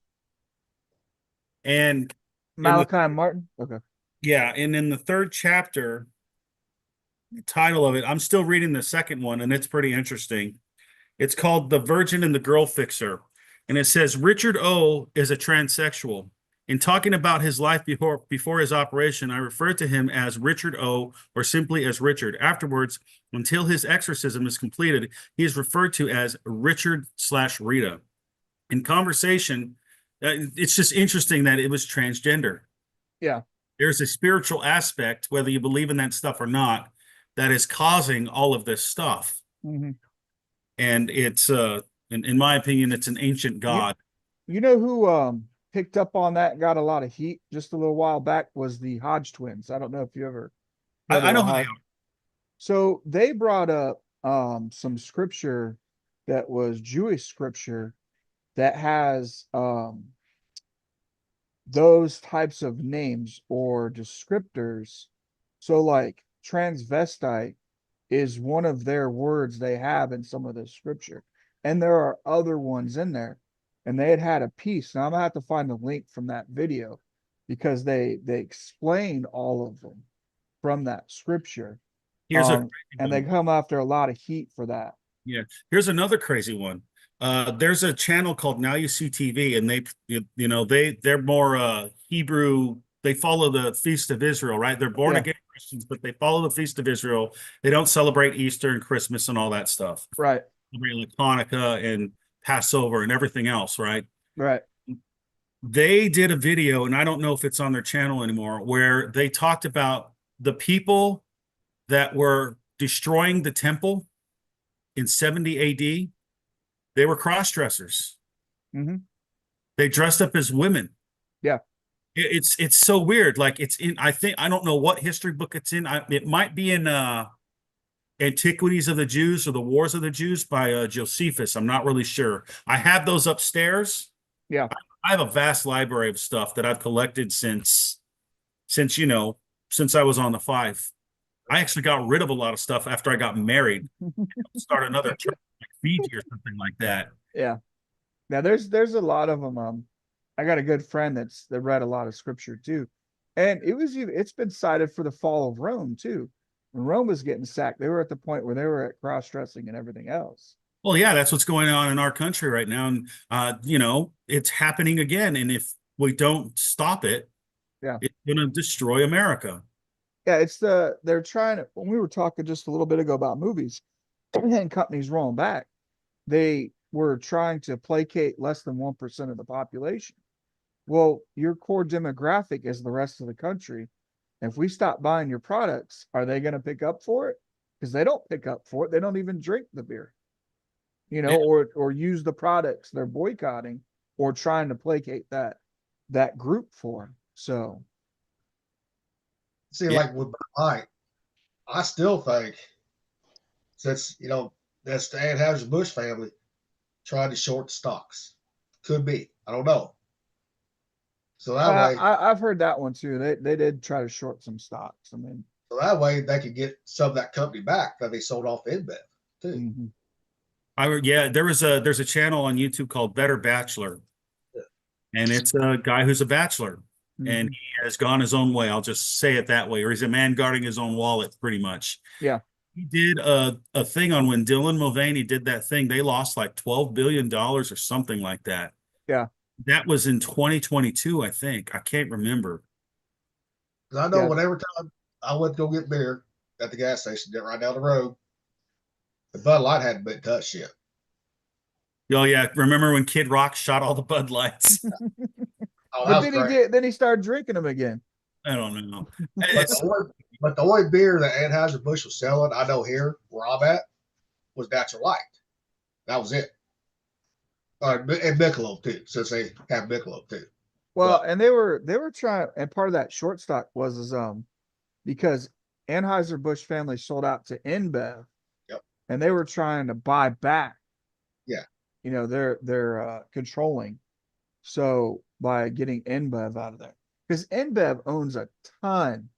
And Malachi Martin. Okay. yeah, and in the third chapter, the title of it, I'm still reading the second one, and it's pretty interesting. It's called The Virgin and the Girl Fixer. And it says Richard O is a transsexual. In talking about his life before his operation, I referred to him as Richard O, or simply as Richard. Afterwards, until his exorcism is completed, he is referred to as Richard/Rita. In conversation, it's just interesting that it was transgender. Yeah. There's a spiritual aspect, whether you believe in that stuff or not, that is causing all of this stuff. Mm-hmm. And it's in my opinion, it's an ancient god. You know who picked up on that and got a lot of heat just a little while back was the Hodge twins. I don't know if you ever I know who they are. So they brought up some scripture that was Jewish scripture that has those types of names or descriptors. So like transvestite is one of their words they have in some of the scripture. And there are other ones in there. And they had a piece. Now I'm gonna have to find the link from that video because they explained all of them from that scripture. Here's and they come after a lot of heat for that. Yeah. Here's another crazy one. There's a channel called Now You See TV, and they're more Hebrew. They follow the Feast of Israel, right? They're born again Christians, but they follow the Feast of Israel. They don't celebrate Easter and Christmas and all that stuff. Right. Like Hanukkah and Passover and everything else, right? Right. They did a video, and I don't know if it's on their channel anymore, where they talked about the people that were destroying the temple in 70 AD. They were cross-dressers. Mm-hmm. They dressed up as women. Yeah. It's so weird. Like it's in, I don't know what history book it's in. It might be in Antiquities of the Jews or the Wars of the Jews by Josephus. I'm not really sure. I have those upstairs. Yeah. I have a vast library of stuff that I've collected since I was on the 5. I actually got rid of a lot of stuff after I got married. Start another church like Fiji or something like that. Yeah. Now there's a lot of them. I got a good friend that read a lot of scripture too. And it's been cited for the fall of Rome too. When Rome was getting sacked, they were at the point where they were at cross-dressing and everything else. Well, yeah, that's what's going on in our country right now. And it's happening again. And if we don't stop it, it's gonna destroy America. Yeah, they're trying to, when we were talking just a little bit ago about movies and companies rolling back, they were trying to placate less than 1% of the population. Well, your core demographic is the rest of the country. If we stop buying your products, are they going to pick up for it? Because they don't pick up for it. They don't even drink the beer, or use the products they're boycotting or trying to placate that group for. So, see, like with Bud, I still think since that's the Anheuser-Busch family trying to short stocks. Could be. I don't know. So that way, I've heard that one too. They did try to short some stocks. I mean, so that way they could get some of that company back that they sold off InBev too. Mm-hmm. There's a channel on YouTube called Better Bachelor, and it's a guy who's a bachelor, and he has gone his own way. I'll just say it that way, or he's a man guarding his own wallet, pretty much. Yeah. He did a thing on when Dylan Mulvaney did that thing. They lost like $12 billion or something like that. Yeah. That was in 2022, I think. I can't remember. Because I know whenever time I went to go get beer at the gas station right down the road, the Bud Light hadn't been touched yet. Oh yeah, remember when Kid Rock shot all the Bud Lights? But then he started drinking them again. I don't know. But the only beer that Anheuser-Busch was selling, I know here where I'm at, was Natural Light. That was it. And Michelob too, since they have Michelob too. Well, But and they were trying, and part of that short stock was because Anheuser-Busch family sold out to InBev, Yep. and they were trying to buy back, Yeah. their controlling. So by getting InBev out of there, because InBev owns a ton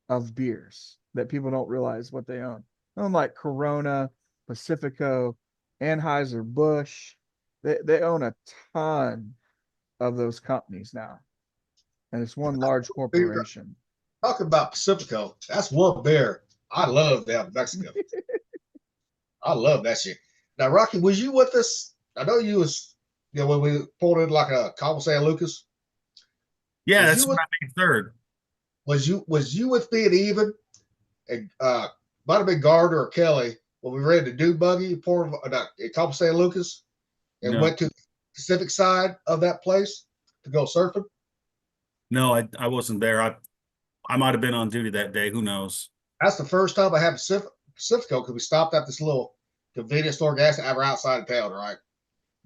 of beers that people don't realize what they own. They own like Corona, Pacifico, Anheuser-Busch. They own a ton of those companies now, and it's one large corporation. talking about Pacifico, that's one beer I love down in Mexico. I love that shit. Now, Rocky, was you with us? I know you was, when we pulled in like a Cabo San Lucas. Yeah, Was that's you what with, I think third. was you with me and Even and might have been Gardner or Kelly when we ran the Dune buggy poured at Cabo San Lucas and No, went to the Pacific side of that place to go surfing? no, I wasn't there. I might have been on duty that day. Who knows? That's the first time I had Pacifico because we stopped at this little convenience store gas station outside of town, right?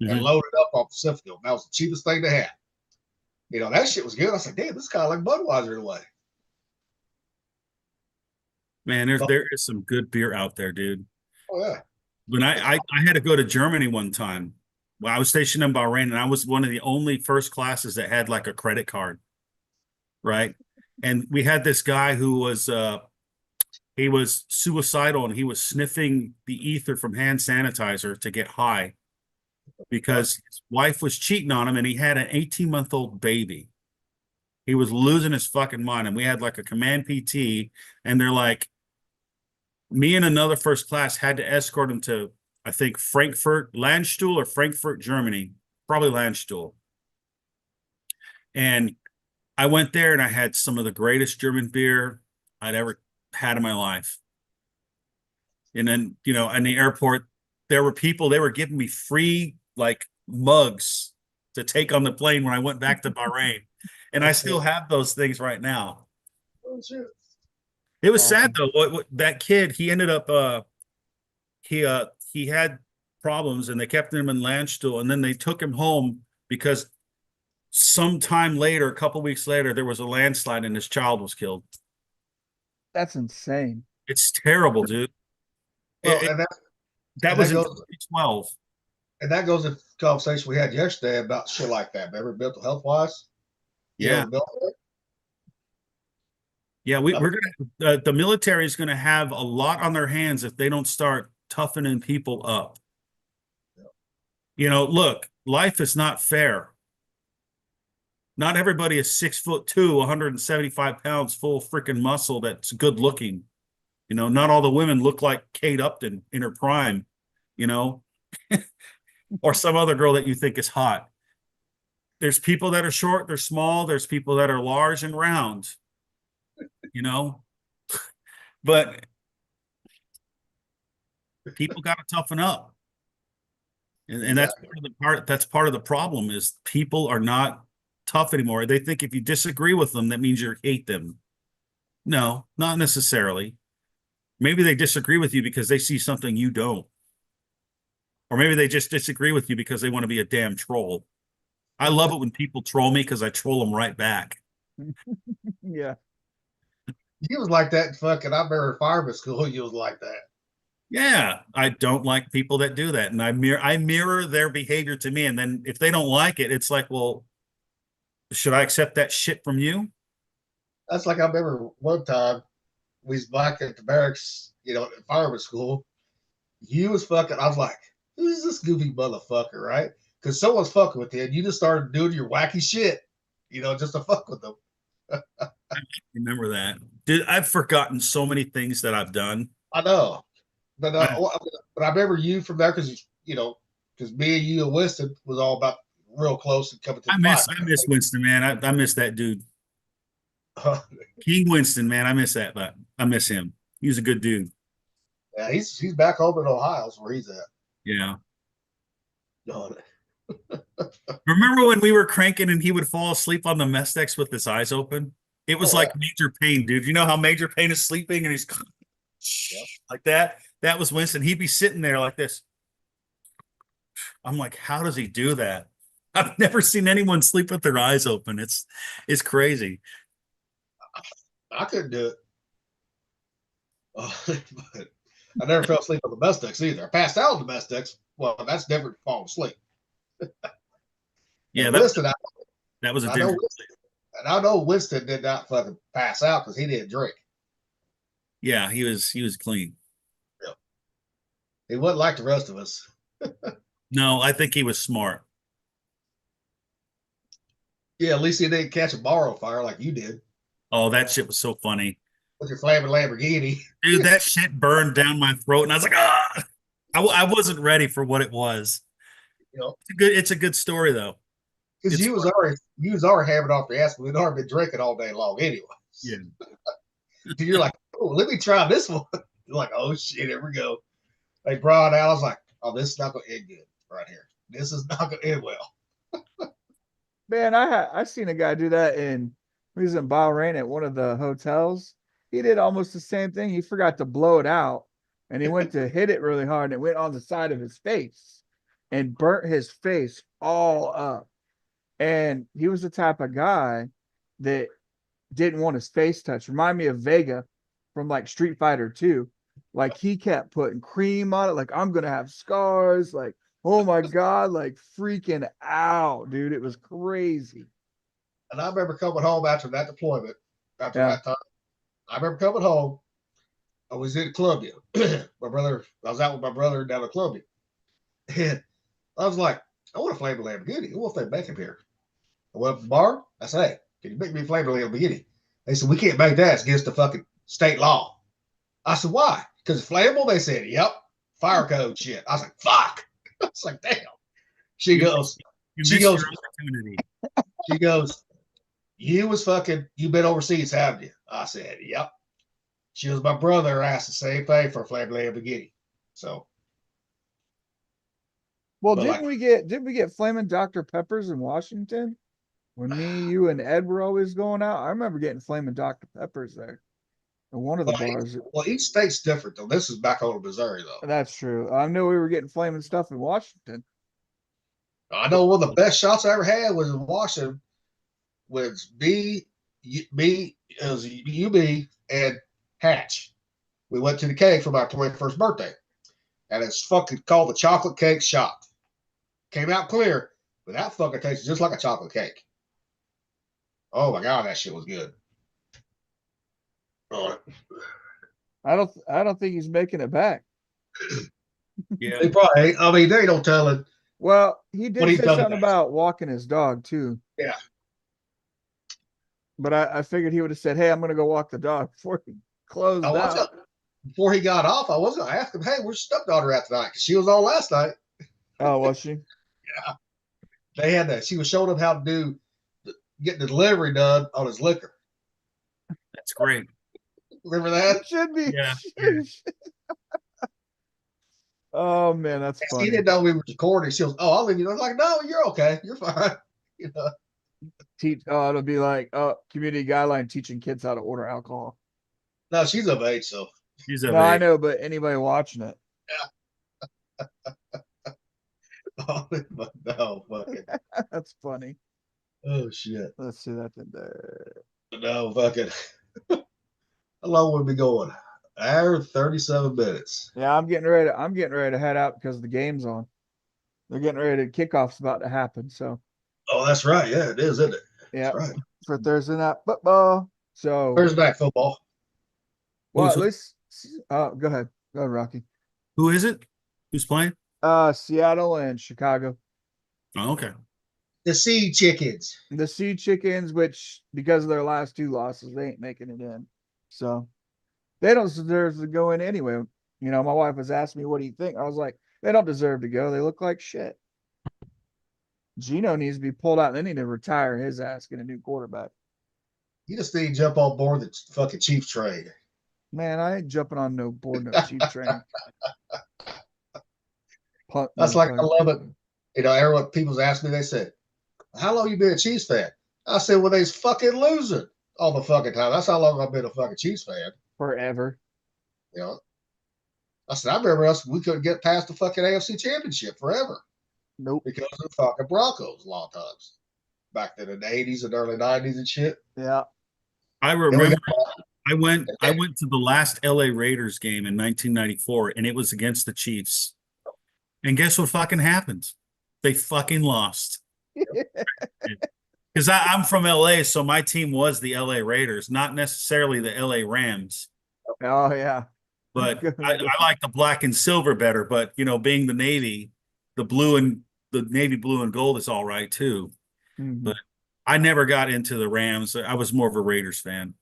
And Mhm. loaded up on Pacifico. That was the cheapest thing to have. That shit was good. I was like, damn, this is kind of like Budweiser in a way. Man, So, there is some good beer out there, dude. oh yeah. When I had to go to Germany one time. Well, I was stationed in Bahrain, and I was one of the only first classes that had like a credit card, right? And we had this guy who was he was suicidal, and he was sniffing the ether from hand sanitizer to get high because his wife was cheating on him, and he had an 18-month-old baby. He was losing his fucking mind, and we had like a command PT, and they're like, me and another first class had to escort him to, I think, Frankfurt, Landstuhl or Frankfurt, Germany, probably Landstuhl. And I went there and I had some of the greatest German beer I'd ever had in my life. And then, in the airport, there were people, they were giving me free like mugs to take on the plane when I went back to Bahrain. And I still have those things right now. Oh shit. It was sad Awesome. though. That kid, he ended up he had problems and they kept him in Landstuhl, and then they took him home because sometime later, a couple weeks later, there was a landslide and his child was killed. That's insane. It's terrible, dude. Well, That and was that in goes 2012. and that goes into the conversation we had yesterday about shit like that. Remember, mental health wise, Yeah. the Yeah, we're gonna the military is gonna have a lot on their hands if they don't start toughening people up. Look, life is not fair. Not everybody is 6'2", 175 pounds, full of freaking muscle that's good looking. Not all the women look like Kate Upton in her prime, you know, or some other girl that you think is hot. There's people that are short, they're small, there's people that are large and round, but people got to toughen up. And that's part of the problem is people are not tough anymore. They think if you disagree with them, that means you hate them. No, not necessarily. Maybe they disagree with you because they see something you don't. Or maybe they just disagree with you because they want to be a damn troll. I love it when people troll me because I troll them right back. Yeah. He was like that. Fucking, I remember in fireman school. He was like that. Yeah, I don't like people that do that, and I mirror their behavior to me, and then if they don't like it, it's like, well, should I accept that shit from you? That's like I remember one time we was back at the barracks, at fireman school. You was fucking. I was like, who's this goofy motherfucker, right? Because someone's fucking with you, and you just started doing your wacky shit, just to fuck with them. Remember that, dude? I've forgotten so many things that I've done. I know, but I, I remember you from there because because me and you and Winston was all about real close and coming to I the miss fight. I miss Winston, man. I miss that dude, King Winston, man. I miss that, but I miss him. He was a good dude. Yeah, he's back home in Ohio, is where he's at. Yeah. Oh, Remember when we were cranking and he would fall asleep on the mess decks with his eyes open? It was like Major Payne, dude. You know how Major Payne is sleeping and he's like that? That was Winston. He'd be sitting there like this. I'm like, how does he do that? I've never seen anyone sleep with their eyes open. It's crazy. I couldn't do it. But I never fell asleep on the bus decks either. I passed out on the bus decks. Well, that's different from falling asleep. Yeah, And Winston, that was a I know different. Winston, and I know Winston did not fucking pass out because he didn't drink. Yeah, he was clean. Yeah. He wasn't like the rest of us. No, I think he was smart. Yeah, at least he didn't catch a bar on fire like you did Oh, that shit was so funny. with your flaming Lamborghini. Dude, that shit burned down my throat, and I was like, ah! I wasn't ready for what it was. You know, It's a good story though. because It's you was already having off the ass, but we'd already been drinking all day long anyway. Yeah. So you're like, oh, let me try this one. You're like, oh shit, here we go. They brought it out. I was like, oh, this is not gonna end good right here. This is not gonna end well. Man, I seen a guy do that he was in Bahrain at one of the hotels. He did almost the same thing. He forgot to blow it out, and he went to hit it really hard, and it went on the side of his face and burnt his face all up. And he was the type of guy that didn't want his face touched. Remind me of Vega from like Street Fighter 2. Like he kept putting cream on it, like I'm gonna have scars, like oh my god, like freaking out, dude. It was crazy. And I remember coming home after that deployment, after Yeah. that time. I remember coming home. I was in Columbia. I was out with my brother down in Columbia. And I was like, I want a flavor Lamborghini. What if they make him here? I went up to the bar. I said, hey, can you make me a flavor Lamborghini? They said, we can't make that. It's against the fucking state law. I said, why? Because it's flammable? They said, yep. Fire code shit. I was like, fuck. I was like, damn. She goes, you've been overseas, haven't you? I said, yep. She was my brother asked the same thing for a flavor Lamborghini. So Well, But didn't we get flaming Dr. Peppers in Washington? When me, you, and Ed were always going out. I remember getting flaming Dr. Peppers there. In one of the bars. well, each state's different though. This is back home in Missouri though. That's true. I knew we were getting flaming stuff in Washington. I know one of the best shots I ever had was in Washington with UB and Hatch. We went to the cake for my 21st birthday. And it's fucking called the chocolate cake shot. Came out clear, but that fucking tastes just like a chocolate cake. Oh my god, that shit was good. Oh, I don't think he's making it back. Yeah. they probably ain't. I mean, they don't tell it. Well, he did What he's say done something next. about walking his dog too. Yeah. But I figured he would have said, hey, I'm gonna go walk the dog before he closed out. Before he got off, I was gonna ask him, hey, where's your stepdaughter at tonight? Because she was on last night. Oh, was she? Yeah. They had that. She was showing him how to get the delivery done on his liquor. That's great. Remember that? It should be. Yeah. Oh man, that's funny. He didn't know we were recording. She was, oh, I'll leave you. I was like, no, you're okay. You're fine. You know. It'll be like community guideline teaching kids how to order alcohol. No, she's of age, so He's No, I know, but anybody watching it. no, fucking. That's funny. Oh shit. Let's see that in there. No, fucking. How long would we be going? Hour 37 minutes. Yeah, I'm getting ready to head out because the game's on. They're getting ready to kickoff's about to happen. So Oh, that's right. Yeah, it is, isn't it? yeah, That's right. for Thursday night football. So Thursday night football. well, Who's- at least go ahead. Go ahead, Rocky. Who is it? Who's playing? Seattle and Chicago. Oh, okay. The Sea Chickens. The Sea Chickens, which because of their last two losses, they ain't making it in. So they don't deserve to go in anyway. You know, my wife was asking me, what do you think? I was like, they don't deserve to go. They look like shit. Gino needs to be pulled out. They need to retire his ass, get a new quarterback. You just need to jump on board the fucking Chiefs train. Man, I ain't jumping on no board, no cheap train. That's like, I love it. You know, everyone, people's asked me, they said, how long you been a Chiefs fan? I said, well, they's fucking losing all the fucking time. That's how long I've been a fucking Chiefs fan. Forever. You know, I said, I remember we couldn't get past the fucking AFC Championship forever. Nope. because of the fucking Broncos a lot of times. Back in the 80s and early 90s and shit. Yeah. I And we remember got- I went to the last LA Raiders game in 1994, and it was against the Chiefs. And guess what fucking happened? They fucking lost. Because I'm from LA, so my team was the LA Raiders, not necessarily the LA Rams. Oh yeah. But I like the black and silver better. But you know, being the Navy, the navy blue and gold is all right too. Mhm. But I never got into the Rams. I was more of a Raiders fan.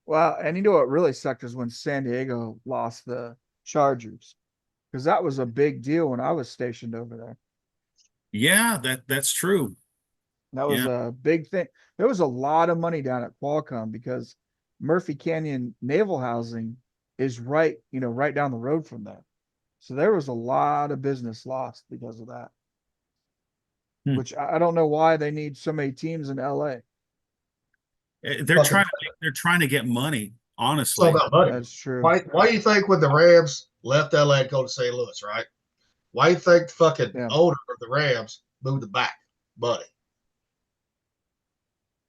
Well, and you know what really sucked is when San Diego lost the Chargers, because that was a big deal when I was stationed over there. Yeah, that's true. That was a big thing. There was a lot of money down at Qualcomm because Murphy Canyon Naval Housing is right, right down the road from there. So there was a lot of business lost because of that. Hmm. Which I don't know why they need so many teams in LA. They're trying to get money, It's honestly. all about money. That's true. Why do you think when the Rams left LA and go to St. Louis, right? Why do you think the fucking owner of the Rams moved it back? Money.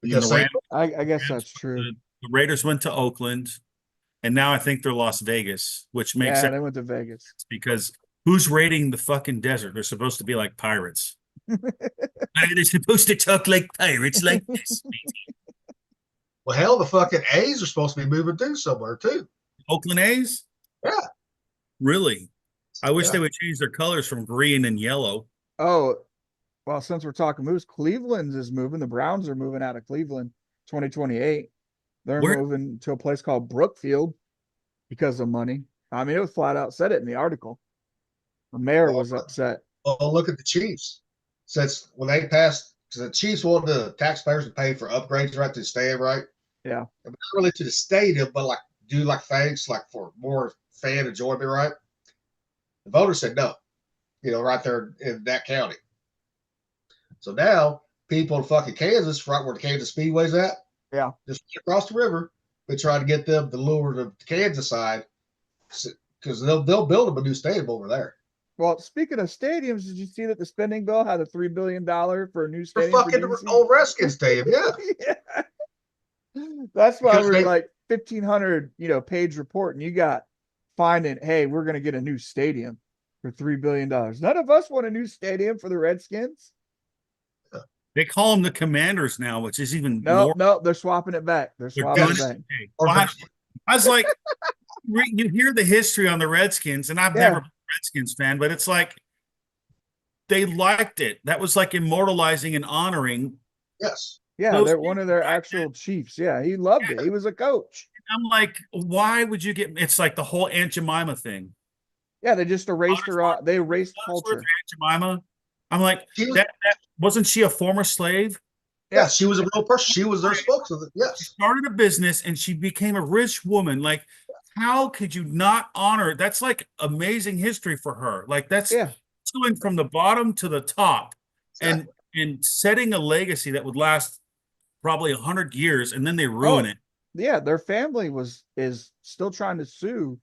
Because I guess that's true. The Raiders went to Oakland, and now I think they're Las Vegas, which makes sense they went to Vegas. because who's raiding the fucking desert? They're supposed to be like pirates. They're supposed to talk like pirates, like this. well, hell, the fucking A's are supposed to be moving through somewhere too. Oakland A's? Yeah. Really? I wish they would change their colors from green and yellow. Oh, well, since we're talking moves, Cleveland's is moving. The Browns are moving out of Cleveland 2028. They're moving to a place called Brookfield because of money. I mean, it was flat out said it in the article. The mayor was upset. Well, look at the Chiefs. Since when they passed, because the Chiefs wanted the taxpayers to pay for upgrades right to the stadium, right? Yeah. And not really to the stadium, but like do like things like for more fan enjoyment, right? The voters said no, right there in that county. So now people in fucking Kansas, right where the Kansas Speedway's at, just across the river, they try to get them to lure the Kansas side because they'll build them a new stadium over there. Well, speaking of stadiums, did you see that the spending bill had a $3 billion for a new For stadium? fucking old Redskins stadium, yeah. That's why we're like 1,500, page report, and you got finding, hey, we're gonna get a new stadium for $3 billion. None of us want a new stadium for the Redskins. They call them the Commanders now, which is even more. No, they're swapping it back. They're swapping it back. Okay. I was like, you hear the history on the Redskins, and I've never been a Redskins fan, but it's like they liked it. That was like immortalizing and honoring. Yes. Yeah, they're one of their actual chiefs. Yeah, he loved it. He was a coach. I'm like, why would you get? It's like the whole Aunt Jemima thing. Yeah, they just erased her. They erased culture. Aunt Jemima. I'm like, that wasn't she a former slave? Yeah, she was a real person. She was their spokesman. Yes. She started a business and she became a rich woman. Like, how could you not honor? That's like amazing history for her. Like that's going from the bottom to the top, and setting a legacy that would last probably 100 years, and then they ruin it. Yeah, their family is still trying to sue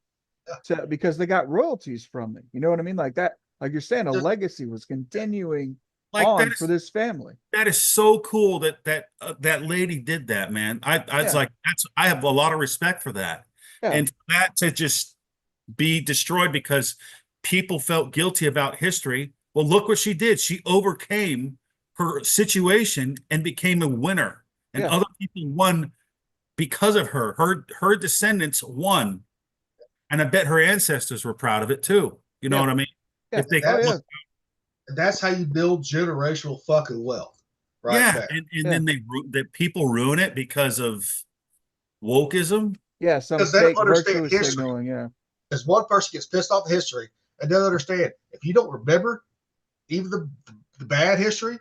because they got royalties from it. You know what I mean? Like that. Like you're saying, a legacy was continuing on for this family. That is so cool that lady did that, man. I was like, I have a lot of respect for that. Yeah. And for that to just be destroyed because people felt guilty about history. Well, look what she did. She overcame her situation and became a winner. And other people won because of her. Her descendants won. And I bet her ancestors were proud of it too. You know what I mean? Yeah. That's how you build generational fucking wealth, right? Yeah, and then people ruin it because of wokeism. Yeah, some because they don't understand history. Signaling, because one person gets pissed off the history and doesn't understand. If you don't remember even the bad history,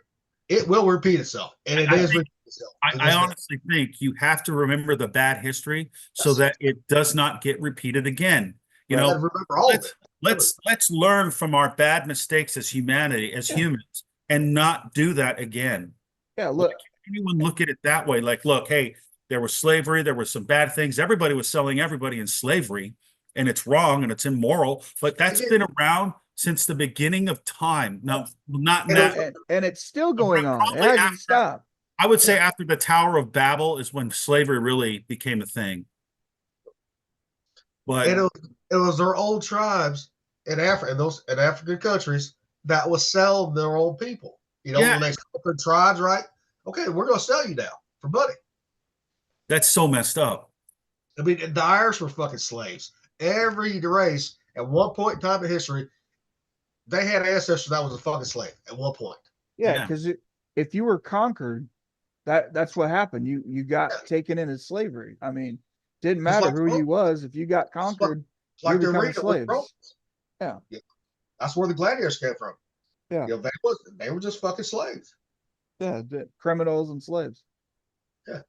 it will repeat itself, and it is repeat itself. I honestly think you have to remember the bad history so that it does not get repeated again. You know, remember all of it. Let's learn from our bad mistakes as humanity, as humans, and not do that again. Yeah, look. Anyone look at it that way? Like, look, hey, there was slavery, there were some bad things. Everybody was selling everybody in slavery, and it's wrong and it's immoral. But that's been around since the beginning of time. No, not And now. And it's still going on. It Probably hasn't after- stopped. I would say after the Tower of Babel is when slavery really became a thing. But And it was their old tribes in Africa, in African countries that was selling their own people. You know, Yeah. when they conquered tribes, right? Okay, we're going to sell you now for money. that's so messed up. I mean, the Irish were fucking slaves. Every race at one point in time in history, they had ancestors that was a fucking slave at one point. Yeah, Yeah. because if you were conquered, that's what happened. You got taken into slavery. I mean, didn't Just matter like who you was. If you got conquered, you the become arena with slaves. Romans. Yeah. That's where the gladiators came from. Yeah. You know, they were just fucking slaves. Yeah, the criminals and slaves. Yeah.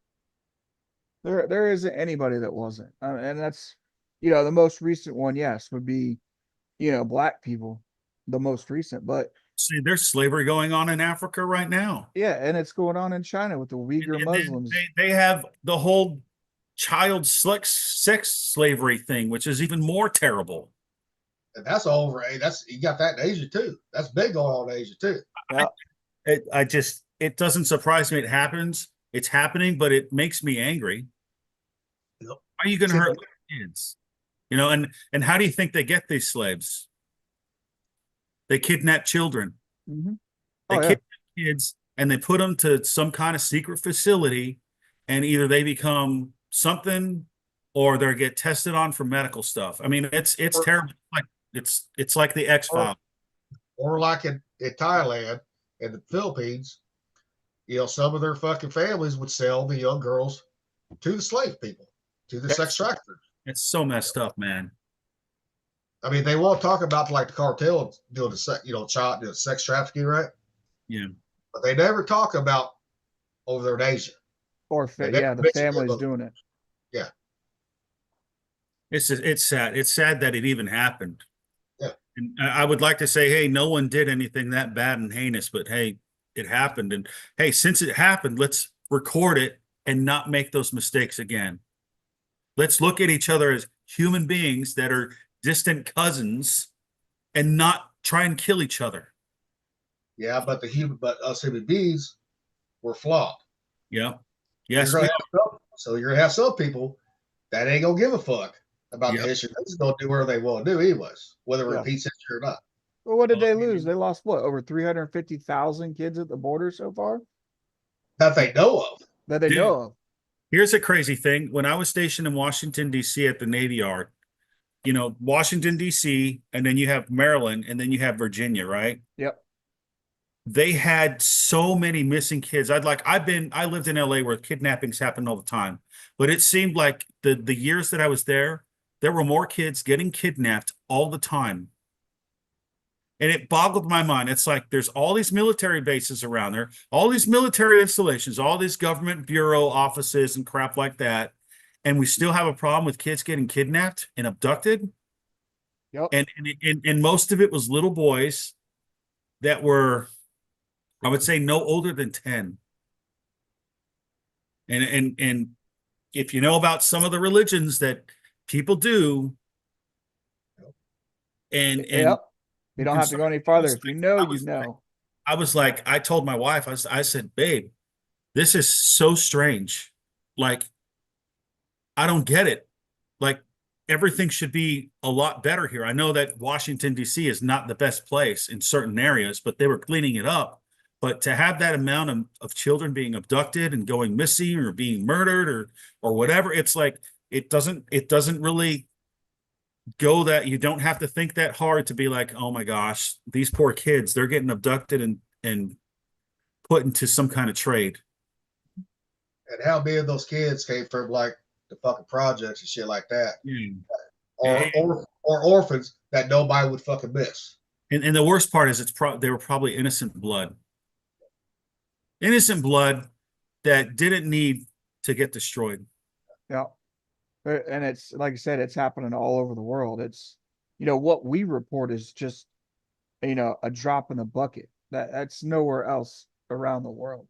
There isn't anybody that wasn't. And that's, the most recent one, yes, would be, black people, the most recent. But See, there's slavery going on in Africa right now. yeah, and it's going on in China with the Uyghur And then Muslims. they have the whole child sex slavery thing, which is even more terrible. And that's all over. That's you got that in Asia too. That's big going on in Asia too. Yeah. It doesn't surprise me it happens. It's happening, but it makes me angry. Yep. How are you going to hurt kids? And how do you think they get these slaves? They kidnap children. Mhm. They Oh, yeah. kidnap kids and they put them to some kind of secret facility, and either they become something or they get tested on for medical stuff. I mean, it's terrible. Like it's like the X-Files. Or like in Thailand and the Philippines, some of their fucking families would sell the young girls to the slave people, to the sex traffickers. It's so messed up, man. I mean, they won't talk about like the cartel doing the sex trafficking, right? Yeah. But they never talk about over there in Asia. Or the families doing it. Yeah. It's sad. It's sad that it even happened. Yeah. And I would like to say, hey, no one did anything that bad and heinous, but hey, it happened. And hey, since it happened, let's record it and not make those mistakes again. Let's look at each other as human beings that are distant cousins and not try and kill each other. Yeah, but us human beings were flawed. Yeah. Yes. So you're gonna have some people that ain't gonna give a fuck about the history. They're just gonna do whatever they want to do anyways, whether it repeats history or not. Well, what did they lose? They lost what, over 350,000 kids at the border so far? That they know of. That they know of. Here's a crazy thing. When I was stationed in Washington, D.C. at the Navy Yard, Washington, D.C., and then you have Maryland, and then you have Virginia, right? Yep. They had so many missing kids. I lived in LA where kidnappings happened all the time, but it seemed like the years that I was there were more kids getting kidnapped all the time. And it boggled my mind. It's like there's all these military bases around there, all these military installations, all these government bureau offices and crap like that. And we still have a problem with kids getting kidnapped and abducted. Yep. And most of it was little boys that were, I would say, no older than 10. And if you know about some of the religions that people do, and yep. You don't have to go any farther. If you know, you know. I was like, I told my wife, I said, babe, this is so strange. Like, I don't get it. Like, everything should be a lot better here. I know that Washington, D.C. is not the best place in certain areas, but they were cleaning it up. But to have that amount of children being abducted and going missing or being murdered or whatever, it's like it doesn't really go that you don't have to think that hard to be like, oh my gosh, these poor kids, they're getting abducted and put into some kind of trade. And how many of those kids came from like the fucking projects and shit like that, or orphans that nobody would fucking miss. And the worst part is they were probably innocent blood that didn't need to get destroyed. Yeah. And it's like I said, it's happening all over the world. It's, what we report is just, a drop in the bucket. That's nowhere else around the world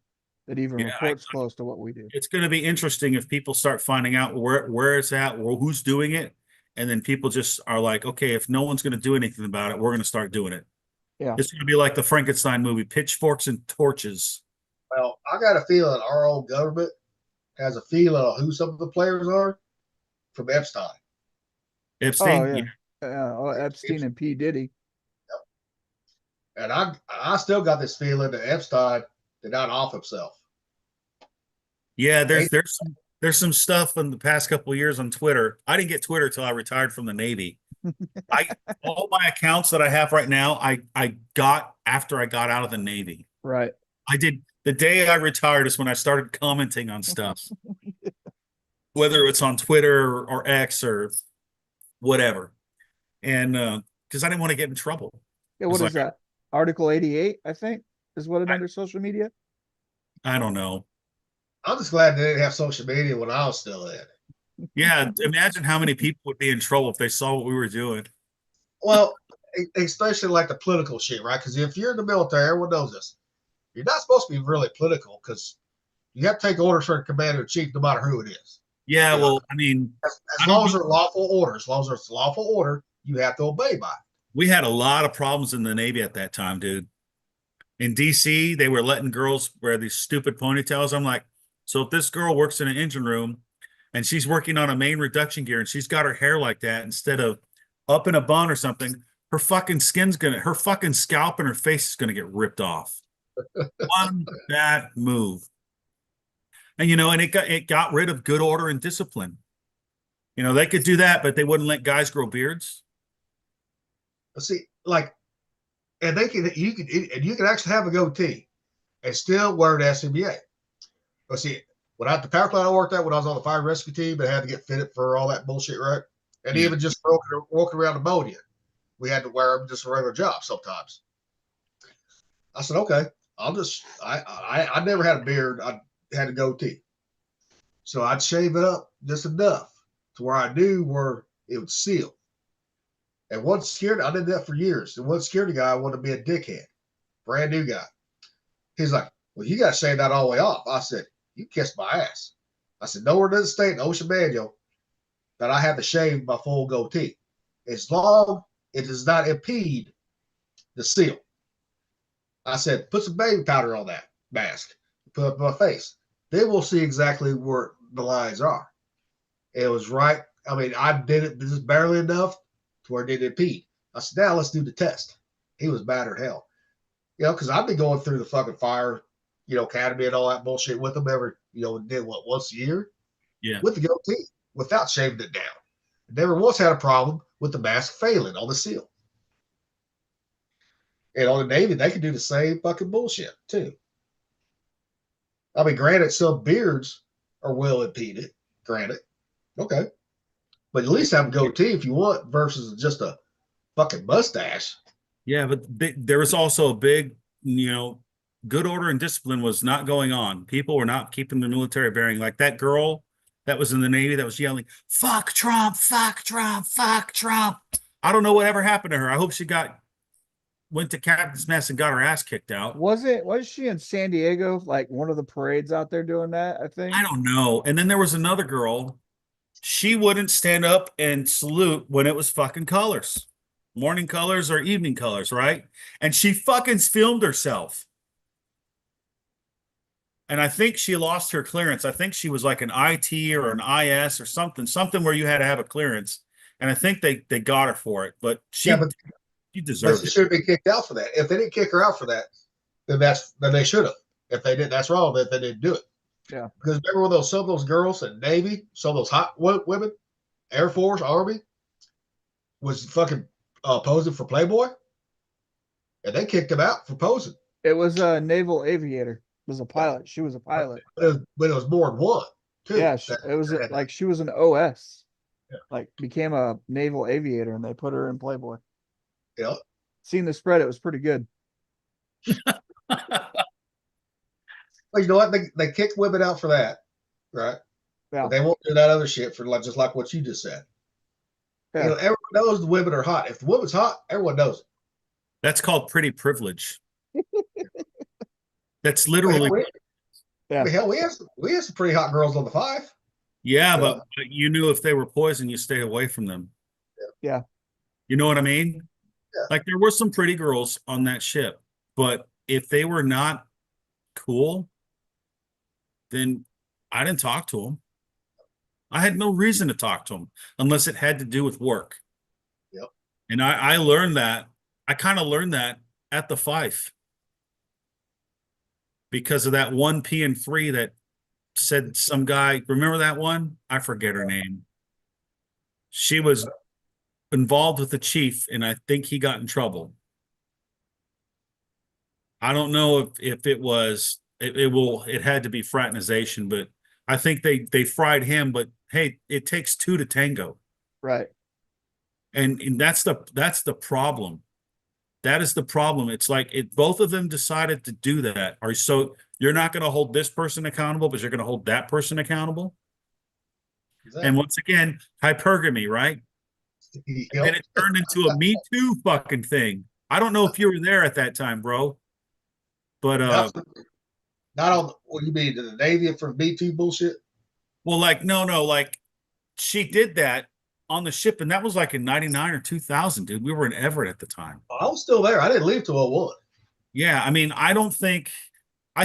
that even reports close to what we do. It's going to be interesting if people start finding out where it's at, or who's doing it, and then people just are like, okay, if no one's going to do anything about it, we're going to start doing it. Yeah. It's going to be like the Frankenstein movie, pitchforks and torches. Well, I got a feeling our old government has a feeling of who some of the players are from Epstein. Epstein. Oh yeah. Epstein and P. Diddy. And I still got this feeling that Epstein did not off himself. Yeah, there's some stuff in the past couple of years on Twitter. I didn't get Twitter till I retired from the Navy. All my accounts that I have right now, I got after I got out of the Navy. Right. I did the day I retired is when I started commenting on stuff. Whether it's on Twitter or X or whatever. And because I didn't want to get in trouble. Yeah, what is that? Article 88, I think, is what it under social media. I don't know. I'm just glad they didn't have social media when I was still in. Yeah, imagine how many people would be in trouble if they saw what we were doing. Well, especially like the political shit, right? Because if you're in the military, everyone knows this. You're not supposed to be really political because you have to take orders from the commander in chief, no matter who it is. Yeah, well, I mean, as long as they're lawful orders, as long as it's lawful order, you have to obey by it. We had a lot of problems in the Navy at that time, dude. In DC, they were letting girls wear these stupid ponytails. I'm like, so if this girl works in an engine room and she's working on a main reduction gear and she's got her hair like that instead of up in a bun or something, her fucking scalp and her face is gonna get ripped off. One bad move. And it got rid of good order and discipline. They could do that, but they wouldn't let guys grow beards. But see, like, and you can actually have a goatee and still wear an SMBA. But see, the power plant I worked at when I was on the fire rescue team, I had to get fitted for all that bullshit, right? And even just walking around ammonia, we had to wear them just a regular job sometimes. I said, okay, I never had a beard. I had a goatee. So I'd shave it up just enough to where I knew where it would seal. And I did that for years. And one security guy wanted to be a dickhead, brand new guy. He's like, well, you got to shave that all the way off. I said, you kiss my ass. I said, nowhere does it state in the OSHA manual that I have to shave my full goatee, as long as it does not impede the seal. I said, put some baby powder on that mask, put it on my face. Then we'll see exactly where the lines are. It was right. I mean, I did it just barely enough to where it didn't impede. I said, now let's do the test. He was mad as hell. Because I've been going through the fucking fire, academy and all that bullshit with them did once a year? Yeah. With the goatee, without shaving it down. Never once had a problem with the mask failing on the seal. And on the Navy, they can do the same fucking bullshit too. I mean, granted, some beards are well impeded. Granted. Okay. But at least have a goatee if you want versus just a fucking mustache. Yeah, but there was also a big, good order and discipline was not going on. People were not keeping the military bearing. Like that girl that was in the Navy that was yelling, fuck Trump, fuck Trump, fuck Trump. I don't know whatever happened to her. I hope she went to Captain's Mess and got her ass kicked out. Was she in San Diego, like one of the parades out there doing that, I think? I don't know. And then there was another girl. She wouldn't stand up and salute when it was fucking colors. Morning colors or evening colors, right? And she fucking filmed herself. And I think she lost her clearance. I think she was like an IT or an IS or something where you had to have a clearance. And I think they got her for it, but she deserved it. She should have been kicked out for that. If they didn't kick her out for that, then they should have. If they didn't, that's wrong. That they didn't do it. Yeah. Because remember some of those girls in Navy, some of those hot women, Air Force, Army, was fucking posing for Playboy, and they kicked him out for posing. It was a naval aviator. It was a pilot. She was a pilot. But it was more than one, too. Yeah, it was like she was an OS. Yeah. Like became a naval aviator, and they put her in Playboy. Yeah. Seeing the spread, it was pretty good. Well, you know what? They kicked women out for that, right? Yeah. But they won't do that other shit for just like what you just said. Yeah. Everyone knows the women are hot. If the woman's hot, everyone knows it. That's called pretty privilege. That's literally. Hell, we have some pretty hot girls on the 5. Yeah, but you knew if they were poison, you stayed away from them. Yeah. You know what I mean? Yeah. Like there were some pretty girls on that ship, but if they were not cool, then I didn't talk to them. I had no reason to talk to them unless it had to do with work. Yep. And I learned that. I kind of learned that at the Fife because of that one P and 3 that said some guy, remember that one? I forget her name. She was involved with the chief, and I think he got in trouble. I don't know if it was it had to be fraternization, but I think they fried him. But hey, it takes two to tango, Right. and that's the problem. That is the problem. It's like both of them decided to do that. Or so you're not going to hold this person accountable, but you're going to hold that person accountable. Exactly. And once again, hypergamy, right? Yep. And then it turned into a Me Too fucking thing. I don't know if you were there at that time, bro. But not on what you mean the Navy for B2 bullshit. well, like no, like she did that on the ship, and that was like in '99 or 2000, dude. We were in Everett at the time. I was still there. I didn't leave till 01. Yeah, I mean, I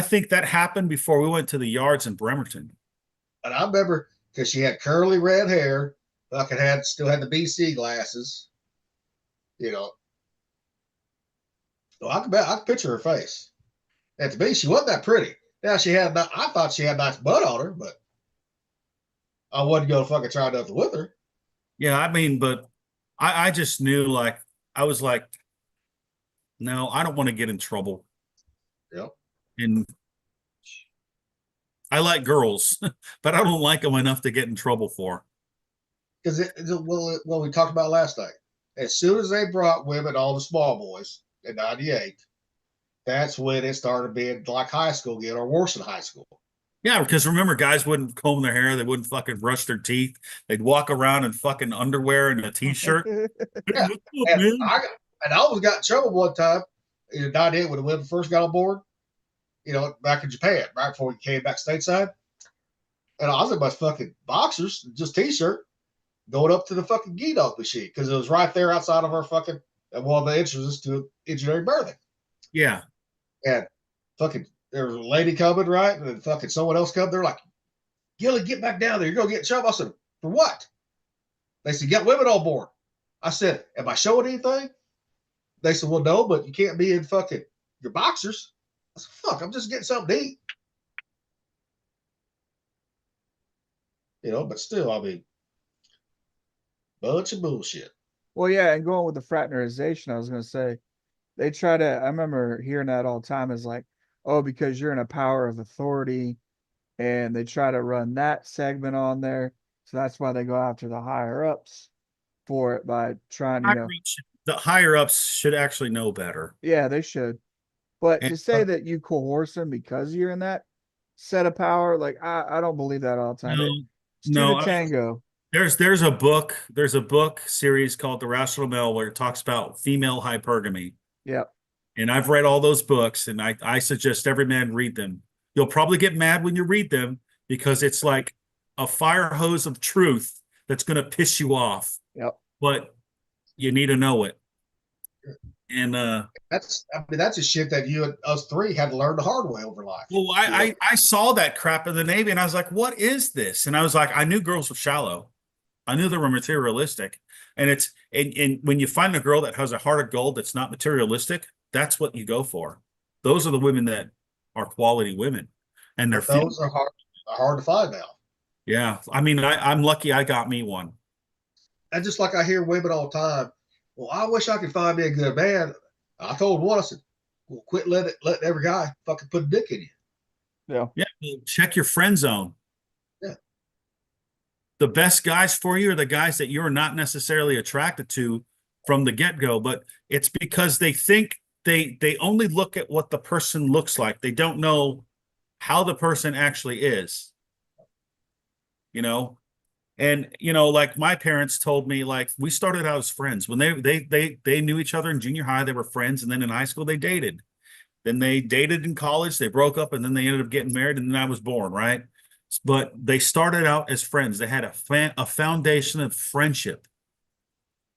think that happened before we went to the yards in Bremerton. And I remember because she had curly red hair, fucking still had the BC glasses, you know. So I could picture her face. And to me, she wasn't that pretty. Now I thought she had nice butt on her, but I wasn't gonna fucking try nothing with her. Yeah, I mean, but I just knew like I was like, no, I don't want to get in trouble. Yep. And I like girls, but I don't like them enough to get in trouble for. Because what we talked about last night, as soon as they brought women on the small boys in '98, that's when it started being like high school again, or worse than high school. Yeah, because remember, guys wouldn't comb their hair, they wouldn't fucking brush their teeth, they'd walk around in fucking underwear and a t-shirt. Yeah. And I almost got in trouble one time in '98 when the women first got on board, back in Japan, right before we came back stateside. And I was in my fucking boxers, just t-shirt, going up to the fucking Gedok machine because it was right there outside of our fucking one of the entrances to engineering berthing. Yeah. And fucking there was a lady coming, right? And then fucking someone else come. They're like, Gilly, get back down there. You're gonna get in trouble. I said, for what? They said, get women on board. I said, am I showing anything? They said, well, no, but you can't be in fucking your boxers. I said, fuck, I'm just getting something to eat. But still, I mean, bunch of bullshit. Well, yeah, and going with the fraternization, I was gonna say they try to. I remember hearing that all the time. Is like, oh, because you're in a power of authority, and they try to run that segment on there. So that's why they go after the higher ups for it by trying, The higher ups should actually know better. yeah, they should. But And to say that you coerce them because you're in that set of power, like I don't believe that all the time. It's two to tango. There's a book series called The Rational Male where it talks about female hypergamy. Yep. And I've read all those books, and I suggest every man read them. You'll probably get mad when you read them because it's like a fire hose of truth that's going to piss you off. Yep. But you need to know it. And that's a shit that you and us three had to learn the hard way over life. well, I saw that crap in the Navy, and I was like, what is this? And I was like, I knew girls were shallow. I knew they were materialistic. And and when you find a girl that has a heart of gold that's not materialistic, that's what you go for. Those are the women that are quality women. And those are hard to find now. Yeah. I mean, I'm lucky I got me one. And just like I hear women all the time, well, I wish I could find me a good man. I told one, I said, well, quit letting every guy fucking put a dick in you. Yeah. Yeah. Check your friend zone. Yeah. The best guys for you are the guys that you're not necessarily attracted to from the get-go, but it's because they think they only look at what the person looks like. They don't know how the person actually is. And like my parents told me, like we started out as friends. When they knew each other in junior high, they were friends, and then in high school they dated. Then they dated in college, they broke up, and then they ended up getting married, and then I was born, right? But they started out as friends. They had a foundation of friendship.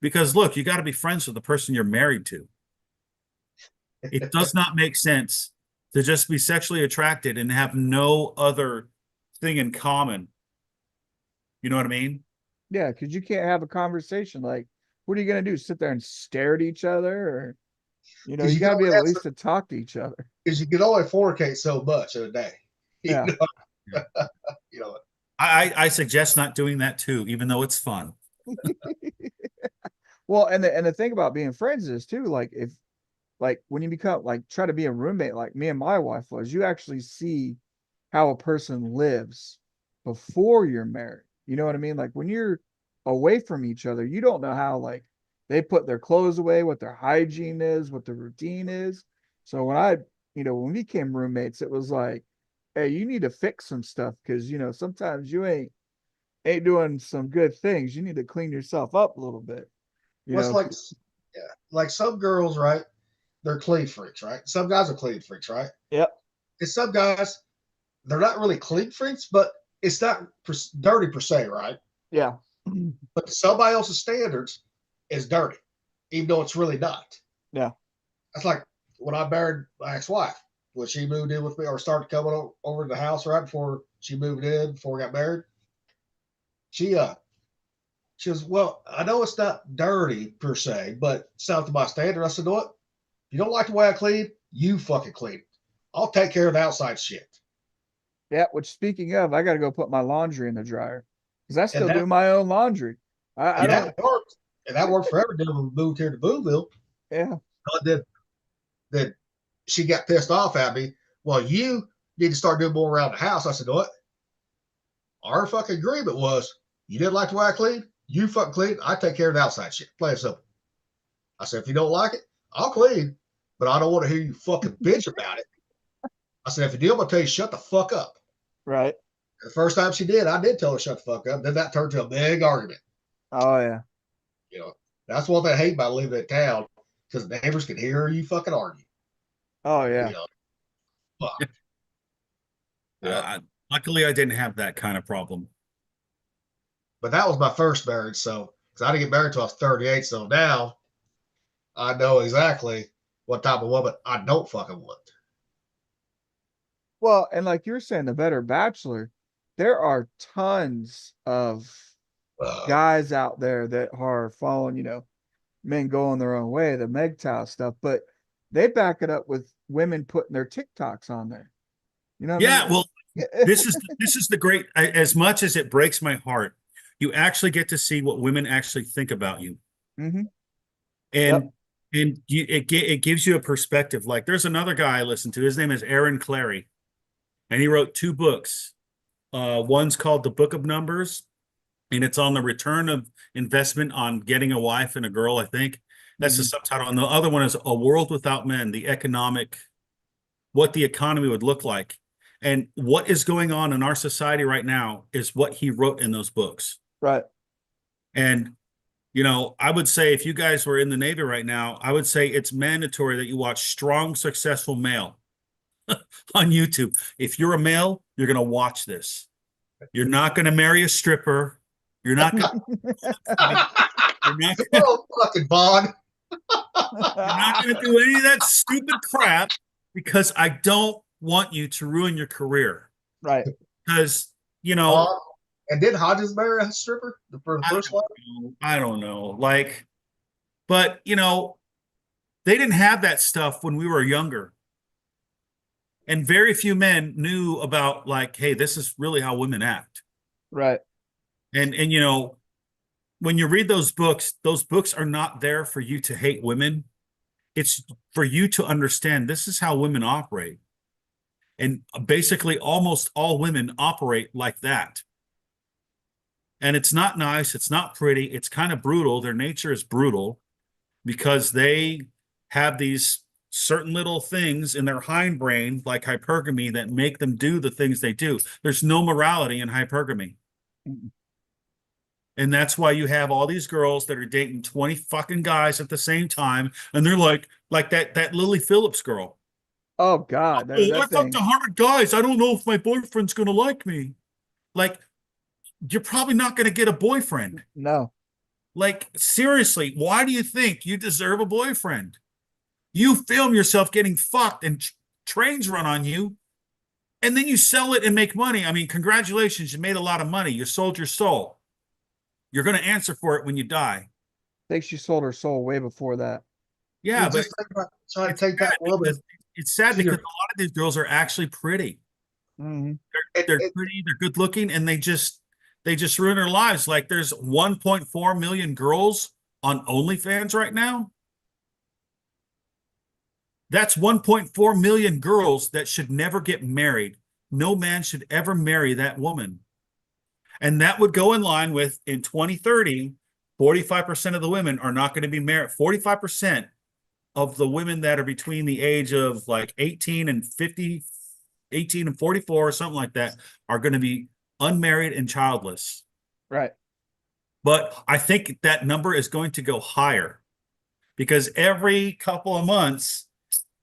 Because look, you got to be friends with the person you're married to. It does not make sense to just be sexually attracted and have no other thing in common. You know what I mean? Yeah, because you can't have a conversation. Like, what are you gonna do? Sit there and stare at each other, or you know, Because you you can gotta be only able at have least to talk to each other. because you can only fornicate so much in a day. You Yeah. know, you know. I suggest not doing that too, even though it's fun. Well, and the thing about being friends is too, like if like when you become like try to be a roommate, like me and my wife was, you actually see how a person lives before you're married. You know what I mean? Like when you're away from each other, you don't know how like they put their clothes away, what their hygiene is, what the routine is. So when we became roommates, it was like, hey, you need to fix some stuff because sometimes you ain't doing some good things. You need to clean yourself up a little bit. You Well, it's know, like, yeah, like some girls, right? They're clean freaks, right? Some guys are clean freaks, right? yep, And some guys, they're not really clean freaks, but it's not dirty per se, right? yeah, But to somebody else's standards, it's dirty, even though it's really not. yeah, That's like when I married my ex-wife. When she moved in with me or started coming over to the house right before she moved in, before we got married, she she was, well, I know it's not dirty per se, but it's not to my standard. I said, you know what? If you don't like the way I clean, you fucking clean it. I'll take care of the outside shit. yeah. Which speaking of, I got to go put my laundry in the dryer because I And still that do my own laundry. I and don't. that worked. And that worked forever. Then when we moved here to Boonville, Yeah, then she got pissed off at me. Well, you need to start doing more around the house. I said, you know what? Our fucking agreement was you didn't like the way I clean, you fucking clean. I take care of the outside shit. Plain and simple. I said, if you don't like it, I'll clean, but I don't want to hear you fucking bitch about it. I said, if you do, I'm gonna tell you shut the fuck up. right. The first time she did, I did tell her shut the fuck up. Then that turned to a big argument. Oh yeah. You know, that's one thing I hate about living in town because neighbors can hear you fucking argue. Oh You yeah. know, fuck. Yeah. Luckily, I didn't have that kind of problem. But that was my first marriage, so because I didn't get married till I was 38, so now I know exactly what type of woman I don't fucking want. Well, and like you're saying, the better bachelor, there are tons of Uh, guys out there that are following, men going their own way, the MGTOW stuff, but they back it up with women putting their TikToks on there. You know what I Yeah, mean? well, this is the great. As much as it breaks my heart, you actually get to see what women actually think about you, Hmm. Yep. and it gives you a perspective. Like there's another guy I listen to. His name is Aaron Clary, and he wrote 2 books. One's called The Book of Numbers, and it's on the return of investment on getting a wife and a girl, I think. That's the Hmm. subtitle. And the other one is A World Without Men, what the economy would look like. And what is going on in our society right now is what he wrote in those books. Right. And, I would say if you guys were in the Navy right now, I would say it's mandatory that you watch Strong, Successful Male on YouTube. If you're a male, you're going to watch this. You're not going to marry a stripper. You're not going to, you're not going oh, fucking Bond. to do any of that stupid crap because I don't want you to ruin your career. Right. Because, And did Hodges marry a stripper for the first one? I don't know. Like, but, they didn't have that stuff when we were younger. And very few men knew about, like, hey, this is really how women act. Right. And when you read those books are not there for you to hate women. It's for you to understand this is how women operate. And basically, almost all women operate like that. And it's not nice. It's not pretty. It's kind of brutal. Their nature is brutal because they have these certain little things in their hindbrain, like hypergamy, that make them do the things they do. There's no morality in hypergamy. Mhm. And that's why you have all these girls that are dating 20 fucking guys at the same time. And they're like that Lily Phillips girl. Oh God, that, Oh, I that fucked thing. 100 guys. I don't know if my boyfriend's going to like me. Like, you're probably not going to get a boyfriend. No. Like, seriously, why do you think you deserve a boyfriend? You film yourself getting fucked and trains run on you, and then you sell it and make money. I mean, congratulations, you made a lot of money. You sold your soul. You're going to answer for it when you die. I think she sold her soul way before that. Yeah, but just think about trying to it's take that sad woman. because it's sad to because your- a lot of these girls are actually pretty. Mhm. They're pretty, they're good looking, and they just ruin their lives. Like there's 1.4 million girls on OnlyFans right now. That's 1.4 million girls that should never get married. No man should ever marry that woman. And that would go in line with in 2030, 45% of the women are not going to be married. 45% of the women that are between the age of like 18 and 50, 18 and 44 or something like that are going to be unmarried and childless. Right. But I think that number is going to go higher because every couple of months,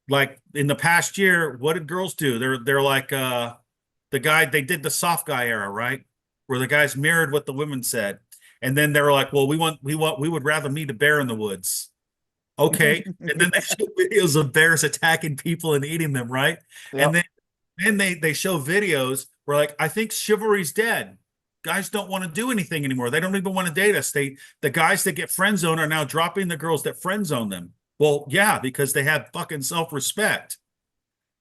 like in the past year, what did girls do? They're like the guy, they did the soft guy era, right? Where the guys mirrored what the women said. And then they were like, well, we would rather meet a bear in the woods. Okay. And then they show videos of bears attacking people and eating them, right? Yep. And then they show videos where like, I think chivalry's dead. Guys don't want to do anything anymore. They don't even want to date us. The guys that get friend zoned are now dropping the girls that friend zone them. Well, yeah, because they have fucking self-respect.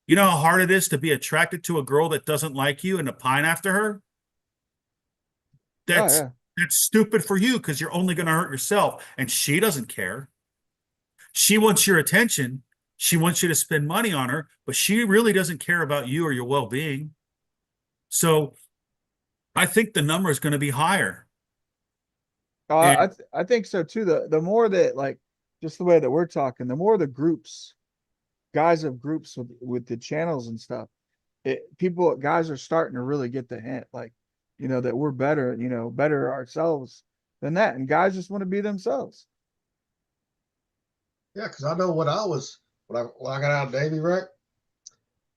You know how hard it is to be attracted to a girl that doesn't like you and to pine after her? That's Oh, yeah. that's stupid for you because you're only going to hurt yourself. And she doesn't care. She wants your attention. She wants you to spend money on her, but she really doesn't care about you or your well-being. So I think the number is going to be higher. And I think so too. The more that like just the way that we're talking, the more the groups, guys of groups with the channels and stuff, guys are starting to really get the hint, like, that we're better, better ourselves than that. And guys just want to be themselves. Yeah, because I know when I got out of Navy, right?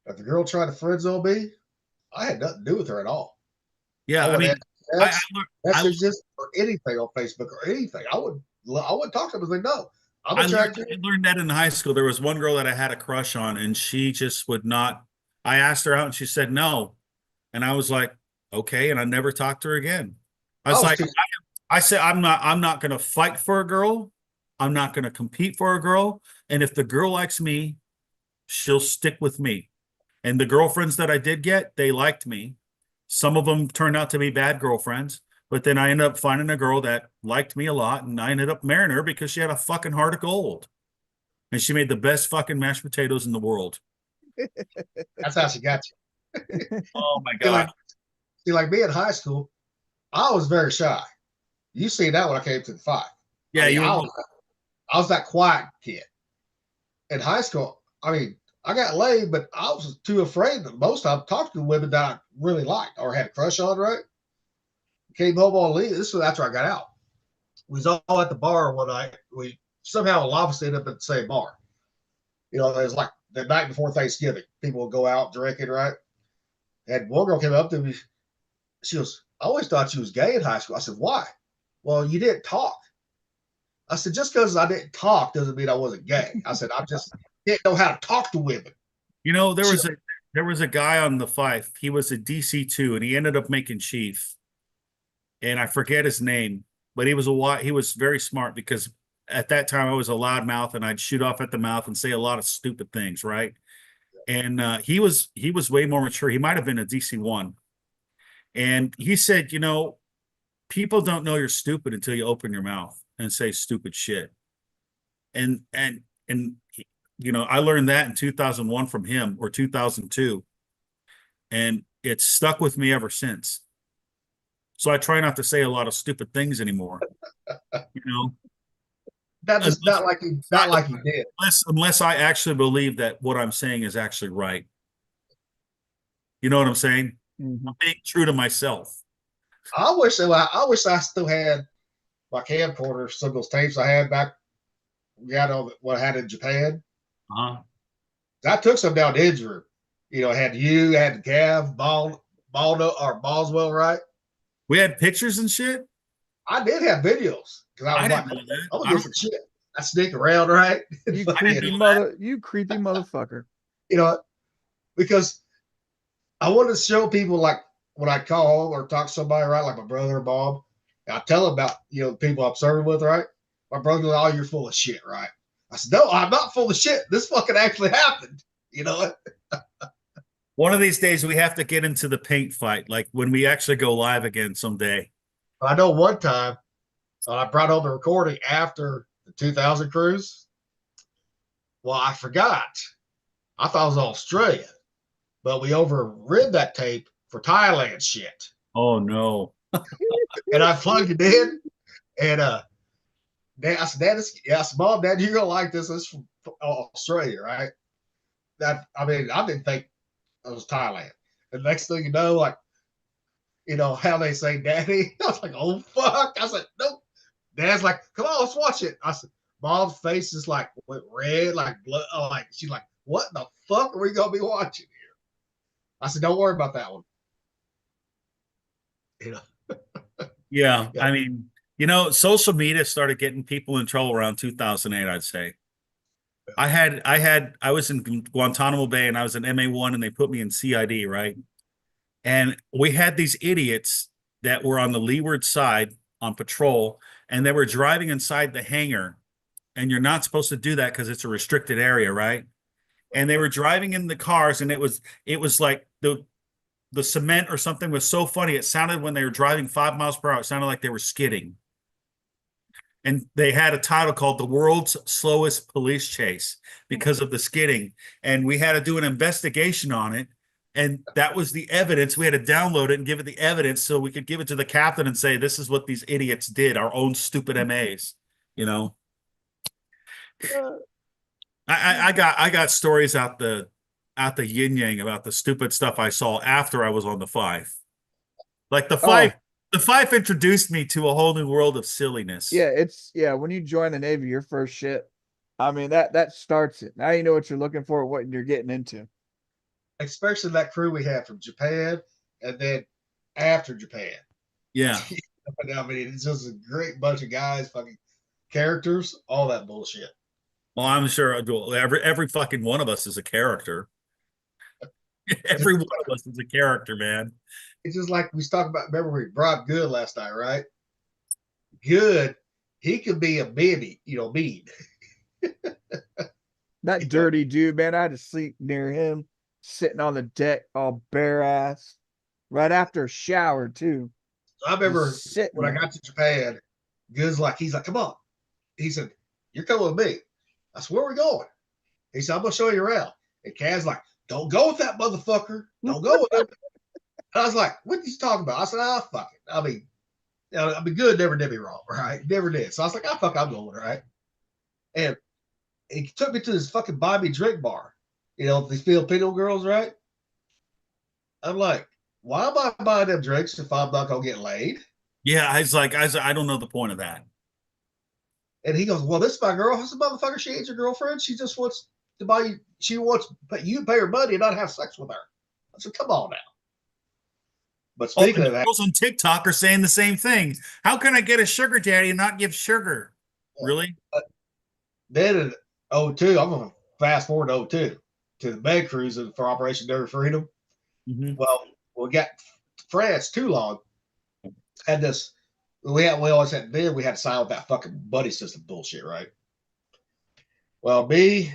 If the girl tried to friend zone me, I had nothing to do with her at all. yeah, I mean, messages or anything on Facebook or anything. I wouldn't talk to them and say no. I learned that in high school. There was one girl that I had a crush on, and she just would not. I asked her out, and she said no, and I was like, okay, and I never talked to her again. I said, I'm not going to fight for a girl. I'm not going to compete for a girl. And if the girl likes me, she'll stick with me. And the girlfriends that I did get, they liked me. Some of them turned out to be bad girlfriends, but then I ended up finding a girl that liked me a lot, and I ended up marrying her because she had a fucking heart of gold. And she made the best fucking mashed potatoes in the world. That's how she got you. Oh my God. See, like me in high school, I was very shy. You see that when I came to the 5. Yeah, I was that quiet kid. In high school, I mean, I got laid, but I was too afraid that most of the time talked to women that I really liked or had a crush on, right? Came home on leave. This was after I got out. We was all at the bar one night. We somehow all of us ended up at the same bar. It was like the night before Thanksgiving. People would go out drinking, right? And one girl came up to me. She goes, I always thought you was gay in high school. I said, why? Well, you didn't talk. I said, just because I didn't talk doesn't mean I wasn't gay. I said, I just didn't know how to talk to women. There was a guy on the Fife. He was a DC2, and he ended up making chief. And I forget his name, but he was very smart because at that time I was a loudmouth and I'd shoot off at the mouth and say a lot of stupid things, right? And he was way more mature. He might have been a DC1. And he said, people don't know you're stupid until you open your mouth and say stupid shit. And I learned that in 2001 from him, or 2002. And it's stuck with me ever since. So I try not to say a lot of stupid things anymore. Not like you did. Unless I actually believe that what I'm saying is actually right. You know what I'm saying? Mm-hmm. I'm being true to myself. I wish I still had my camcorder, some of those tapes I had back. What I had in Japan. I took some down to Israel. I had Gav, Boswell, right? We had pictures and shit. I did have videos because I I was like, didn't know that. I'm gonna do some shit. I sneak around, right? You Fucking, creepy mother, you creepy motherfucker. you know, because I wanted to show people like when I call home or talk to somebody, right, like my brother or mom, I tell them about the people I'm serving with, right? My brother goes, "Oh, you're full of shit," right? I said, "No, I'm not full of shit. This fucking actually happened." You know what? One of these days we have to get into the paint fight, like when we actually go live again someday. I know one time I brought home the recording after the 2000 cruise. Well, I forgot. I thought it was Australia, but we overrid that tape for Thailand shit. Oh no. And I plugged it in, and Dad, I said, Mom, Dad, you're gonna like this. This is from Australia, right? That I didn't think it was Thailand. The next thing you know, like how they say daddy. I was like, oh fuck. I said, nope. Dad's like, come on, let's watch it. I said, Mom's face is like went red, like blood. Like she's like, what the fuck are we gonna be watching here? I said, don't worry about that one. Yeah, Yeah. I mean, social media started getting people in trouble around 2008, I'd say. I was in Guantanamo Bay and I was an MA1 and they put me in CID, right? And we had these idiots that were on the leeward side on patrol and they were driving inside the hangar. And you're not supposed to do that because it's a restricted area, right? And they were driving in the cars and it was like the cement or something was so funny. It sounded when they were driving 5 miles per hour, it sounded like they were skidding. And they had a title called The World's Slowest Police Chase because of the skidding. And we had to do an investigation on it. And that was the evidence. We had to download it and give it the evidence so we could give it to the captain and say, this is what these idiots did, our own stupid MAs, I got stories out the yin yang about the stupid stuff I saw after I was on the five. Like the five, Oh. the five introduced me to a whole new world of silliness. Yeah, when you join the Navy, your first shit. I mean, that starts it. Now you know what you're looking for, what you're getting into. Especially that crew we had from Japan and then after Japan. Yeah. I mean, it's just a great bunch of guys, fucking characters, all that bullshit. Well, I'm sure every fucking one of us is a character. Every one of us is a character, man. It's just like we was talking about. Remember we brought Good last night, right? Good, he could be a baby, mean. That dirty dude, man. I had to sleep near him, sitting on the deck, all bare ass, right after a shower too. I remember sitting when I got to Japan, he's like, come on. He said, you're coming with me. I said, where are we going? He said, I'm gonna show you around. And Kaz's like, don't go with that motherfucker. Don't go with him. And I was like, what are you talking about? I said, fuck it. I mean, Good never did me wrong, right? Never did. So I was like, fuck, I'm going, right? And he took me to this fucking buy me drink bar. These Filipino girls, right? I'm like, why am I buying them drinks if I'm not gonna get laid? Yeah, I was like, I don't know the point of that. And he goes, well, this is my girl. I said, motherfucker, she ain't your girlfriend. She just wants to buy you. She wants you to pay her money and not have sex with her. I said, come on now. But speaking of that, girls on TikTok are saying the same thing. How can I get a sugar daddy and not give sugar? Really? Then in 02, I'm going to fast forward to 02 to the bed cruise for Operation Enduring Freedom. Mm-hmm. Well, we got France too long. Had this. We always had then we had to sign with that fucking buddy system bullshit, right? Well, me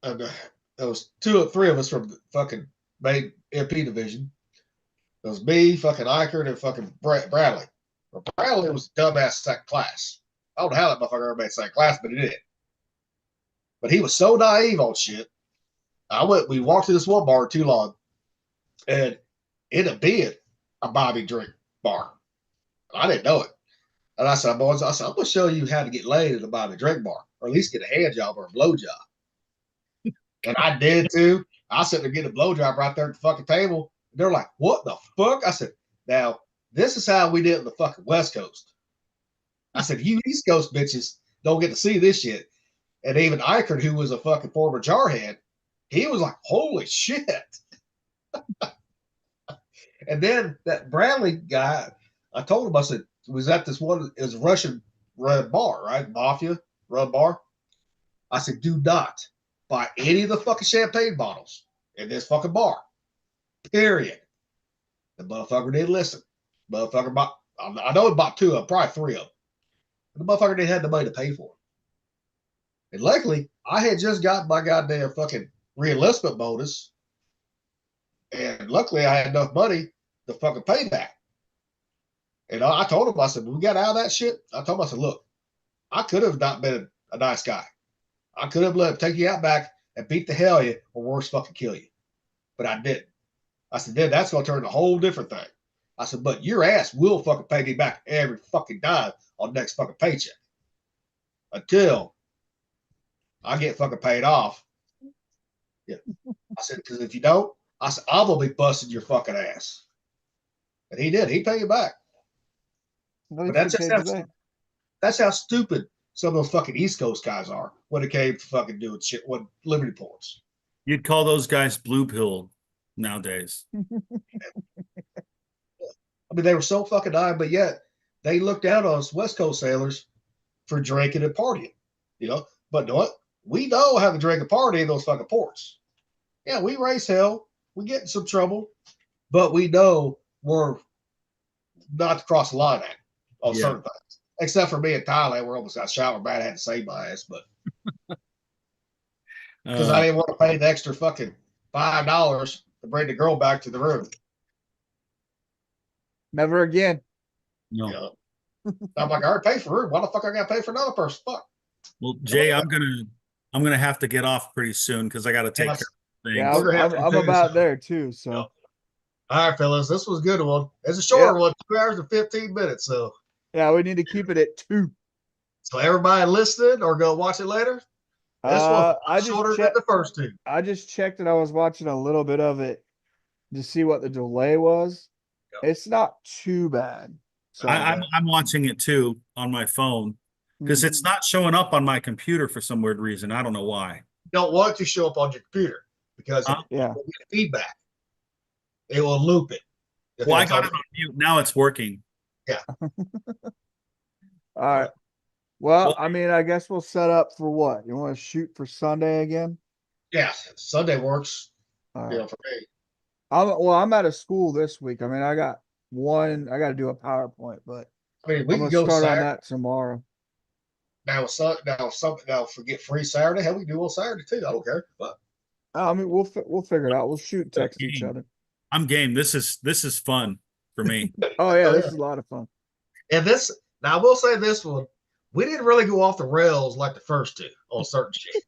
and there was 2 or 3 of us from the fucking main MP division. It was me, fucking Eichert, and fucking Bradley. Well, Bradley was dumbass second class. I don't know how that motherfucker ever made second class, but he did. But he was so naive on shit. We walked to this one bar too long, and it ended up being a Bobby drink bar. I didn't know it. And I said, boys, I'm going to show you how to get laid at a Bobby drink bar, or at least get a hand job or a blow job. And I did too. I was sitting there getting a blow job right there at the fucking table. They're like, what the fuck? I said, now, this is how we did in the fucking West Coast. I said, you East Coast bitches don't get to see this shit. And even Eichert, who was a fucking former jarhead, he was like, holy shit. And then that Bradley guy, I told him, I said, was at this one, it was a Russian run bar, right? Mafia run bar. I said, do not buy any of the fucking champagne bottles in this fucking bar. Period. The motherfucker didn't listen. Motherfucker bought, I know he bought 2 of them, probably 3 of them. The motherfucker didn't have the money to pay for them. And luckily, I had just gotten my goddamn fucking reenlistment bonus. And luckily, I had enough money to fucking pay that. And I told him, I said, when we got out of that shit, I told him, I said, look, I could have not been a nice guy. I could have let him take you out back and beat the hell out of you or worse, fucking kill you. But I didn't. I said, then that's going to turn a whole different thing. I said, but your ass will fucking pay me back every fucking dime on next fucking paycheck. Until I get fucking paid off. Yeah. I said, because if you don't, I said, I'm going to be busting your fucking ass. And he did. He paid you back. But that's how stupid some of those fucking East Coast guys are when it came to fucking doing shit with Liberty Ports. You'd call those guys blue pilled nowadays. I mean, they were so fucking dying, but yet they looked down on us West Coast sailors for drinking and partying, you know. But you know what? We know how to drink and party in those fucking ports. Yeah, we raise hell. We get in some trouble, but we know we're not to cross the line at on certain things. Except for me in Thailand, where I almost got shot. Bad, I had to save my ass, but because I didn't want to pay the extra fucking $5 to bring the girl back to the room. Never again. No. You know? I'm like, I already paid for her. Why the fuck I gotta pay for another person? Fuck. Well, Jay, I'm gonna have to get off pretty soon because I got to take care of things. Yeah, I'm about there too. So, all right, fellas, this was a good one. It's a shorter one, 2 hours and 15 minutes. So, yeah, we need to keep it at 2. So everybody listening or go watch it later. This was shorter than the first 2. I just checked it. I was watching a little bit of it to see what the delay was. Yep. It's not too bad. So I'm watching it too on my phone because it's not showing up on my computer for some weird reason. I don't know why. You don't want it to show up on your computer because it will get feedback. It will loop it. Well, I got it on mute. Now it's working. Yeah. All right. Well, I mean, I guess we'll set up for what? You want to shoot for Sunday again? Yeah, Sunday works. For me. I'm out of school this week. I mean, I got to do a PowerPoint, but I mean, we I'm can gonna go start Saturday. on that tomorrow. Now forget free Saturday. Hell, we can do on Saturday too. I don't care. But I mean, we'll figure it out. We'll shoot text each other. I'm game. This is fun for me. Oh yeah, this is a lot of fun. And now I will say this one, we didn't really go off the rails like the first 2 on certain shit.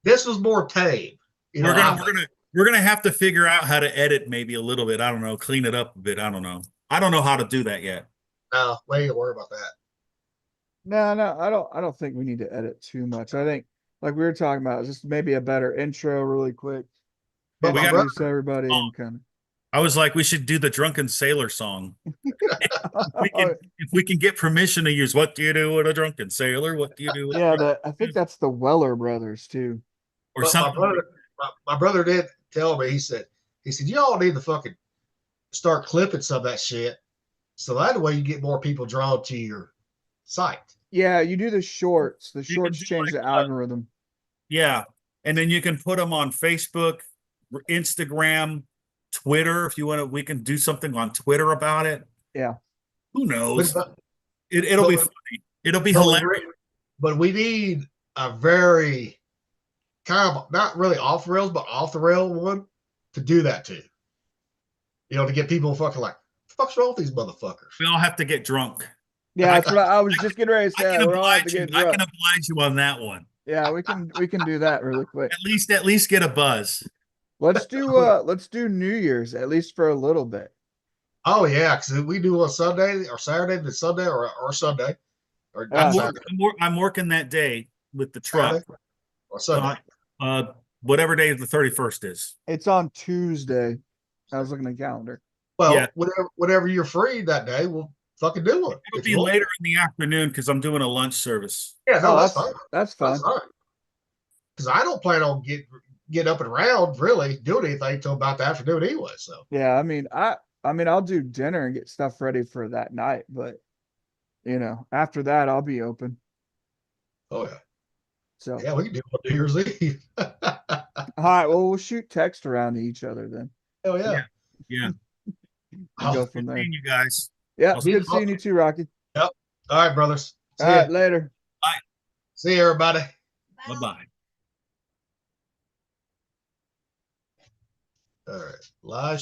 This was more tame. We're gonna have to figure out how to edit maybe a little bit. I don't know, clean it up a bit. I don't know. I don't know how to do that yet. No, we ain't worry about that. No, I don't think we need to edit too much. I think, like we were talking about, just maybe a better intro really quick. But we got to everybody kind of. I was like, we should do the Drunken Sailor song. If we can get permission to use "What do you do with a drunken sailor? What do you do?" I think that's the Weller brothers too, or something. My brother did tell me. He said, you all need to fucking start clipping some of that shit, so that way you get more people drawn to your site. Yeah, you do the shorts. The shorts change the algorithm. Yeah, and then you can put them on Facebook, Instagram, Twitter. If you want to, we can do something on Twitter about it. Yeah. Who knows? It'll be funny. It'll be hilarious. But we need a very kind of not really off the rails, but off the rail one to do that too. You know, to get people fucking like, what the fuck's wrong with these motherfuckers? We all have to get drunk. Yeah, that's what I was just getting ready to say. I can oblige you on that one. Yeah, we can do that really quick. At least get a buzz. Let's do New Year's at least for a little bit. Oh yeah, because we do on Sunday or Saturday to Sunday or Sunday. Or I'm working that day with the truck. Saturday or Sunday. Whatever day the 31st is. It's on Tuesday. I was looking at the calendar. Well, yeah. whatever you're free that day, we'll fucking do it. It'll be later in the afternoon because I'm doing a lunch service. Yeah, no, that's fine. That's fine. Because I don't plan on get up and around really doing anything until about the afternoon anyway. So yeah, I mean, I I mean, I'll do dinner and get stuff ready for that night, but you know, after that, I'll be open. Oh yeah. So, Yeah, we can do it on New Year's Eve. all right. Well, we'll shoot text around to each other then. Hell yeah. Yeah. And go I'll from there. Seeing you guys. Yeah, I'll it's see good seeing you too, Rocky. Yep. All right, brothers. See All right, ya. later. See you, everybody. Bye bye. All right. Live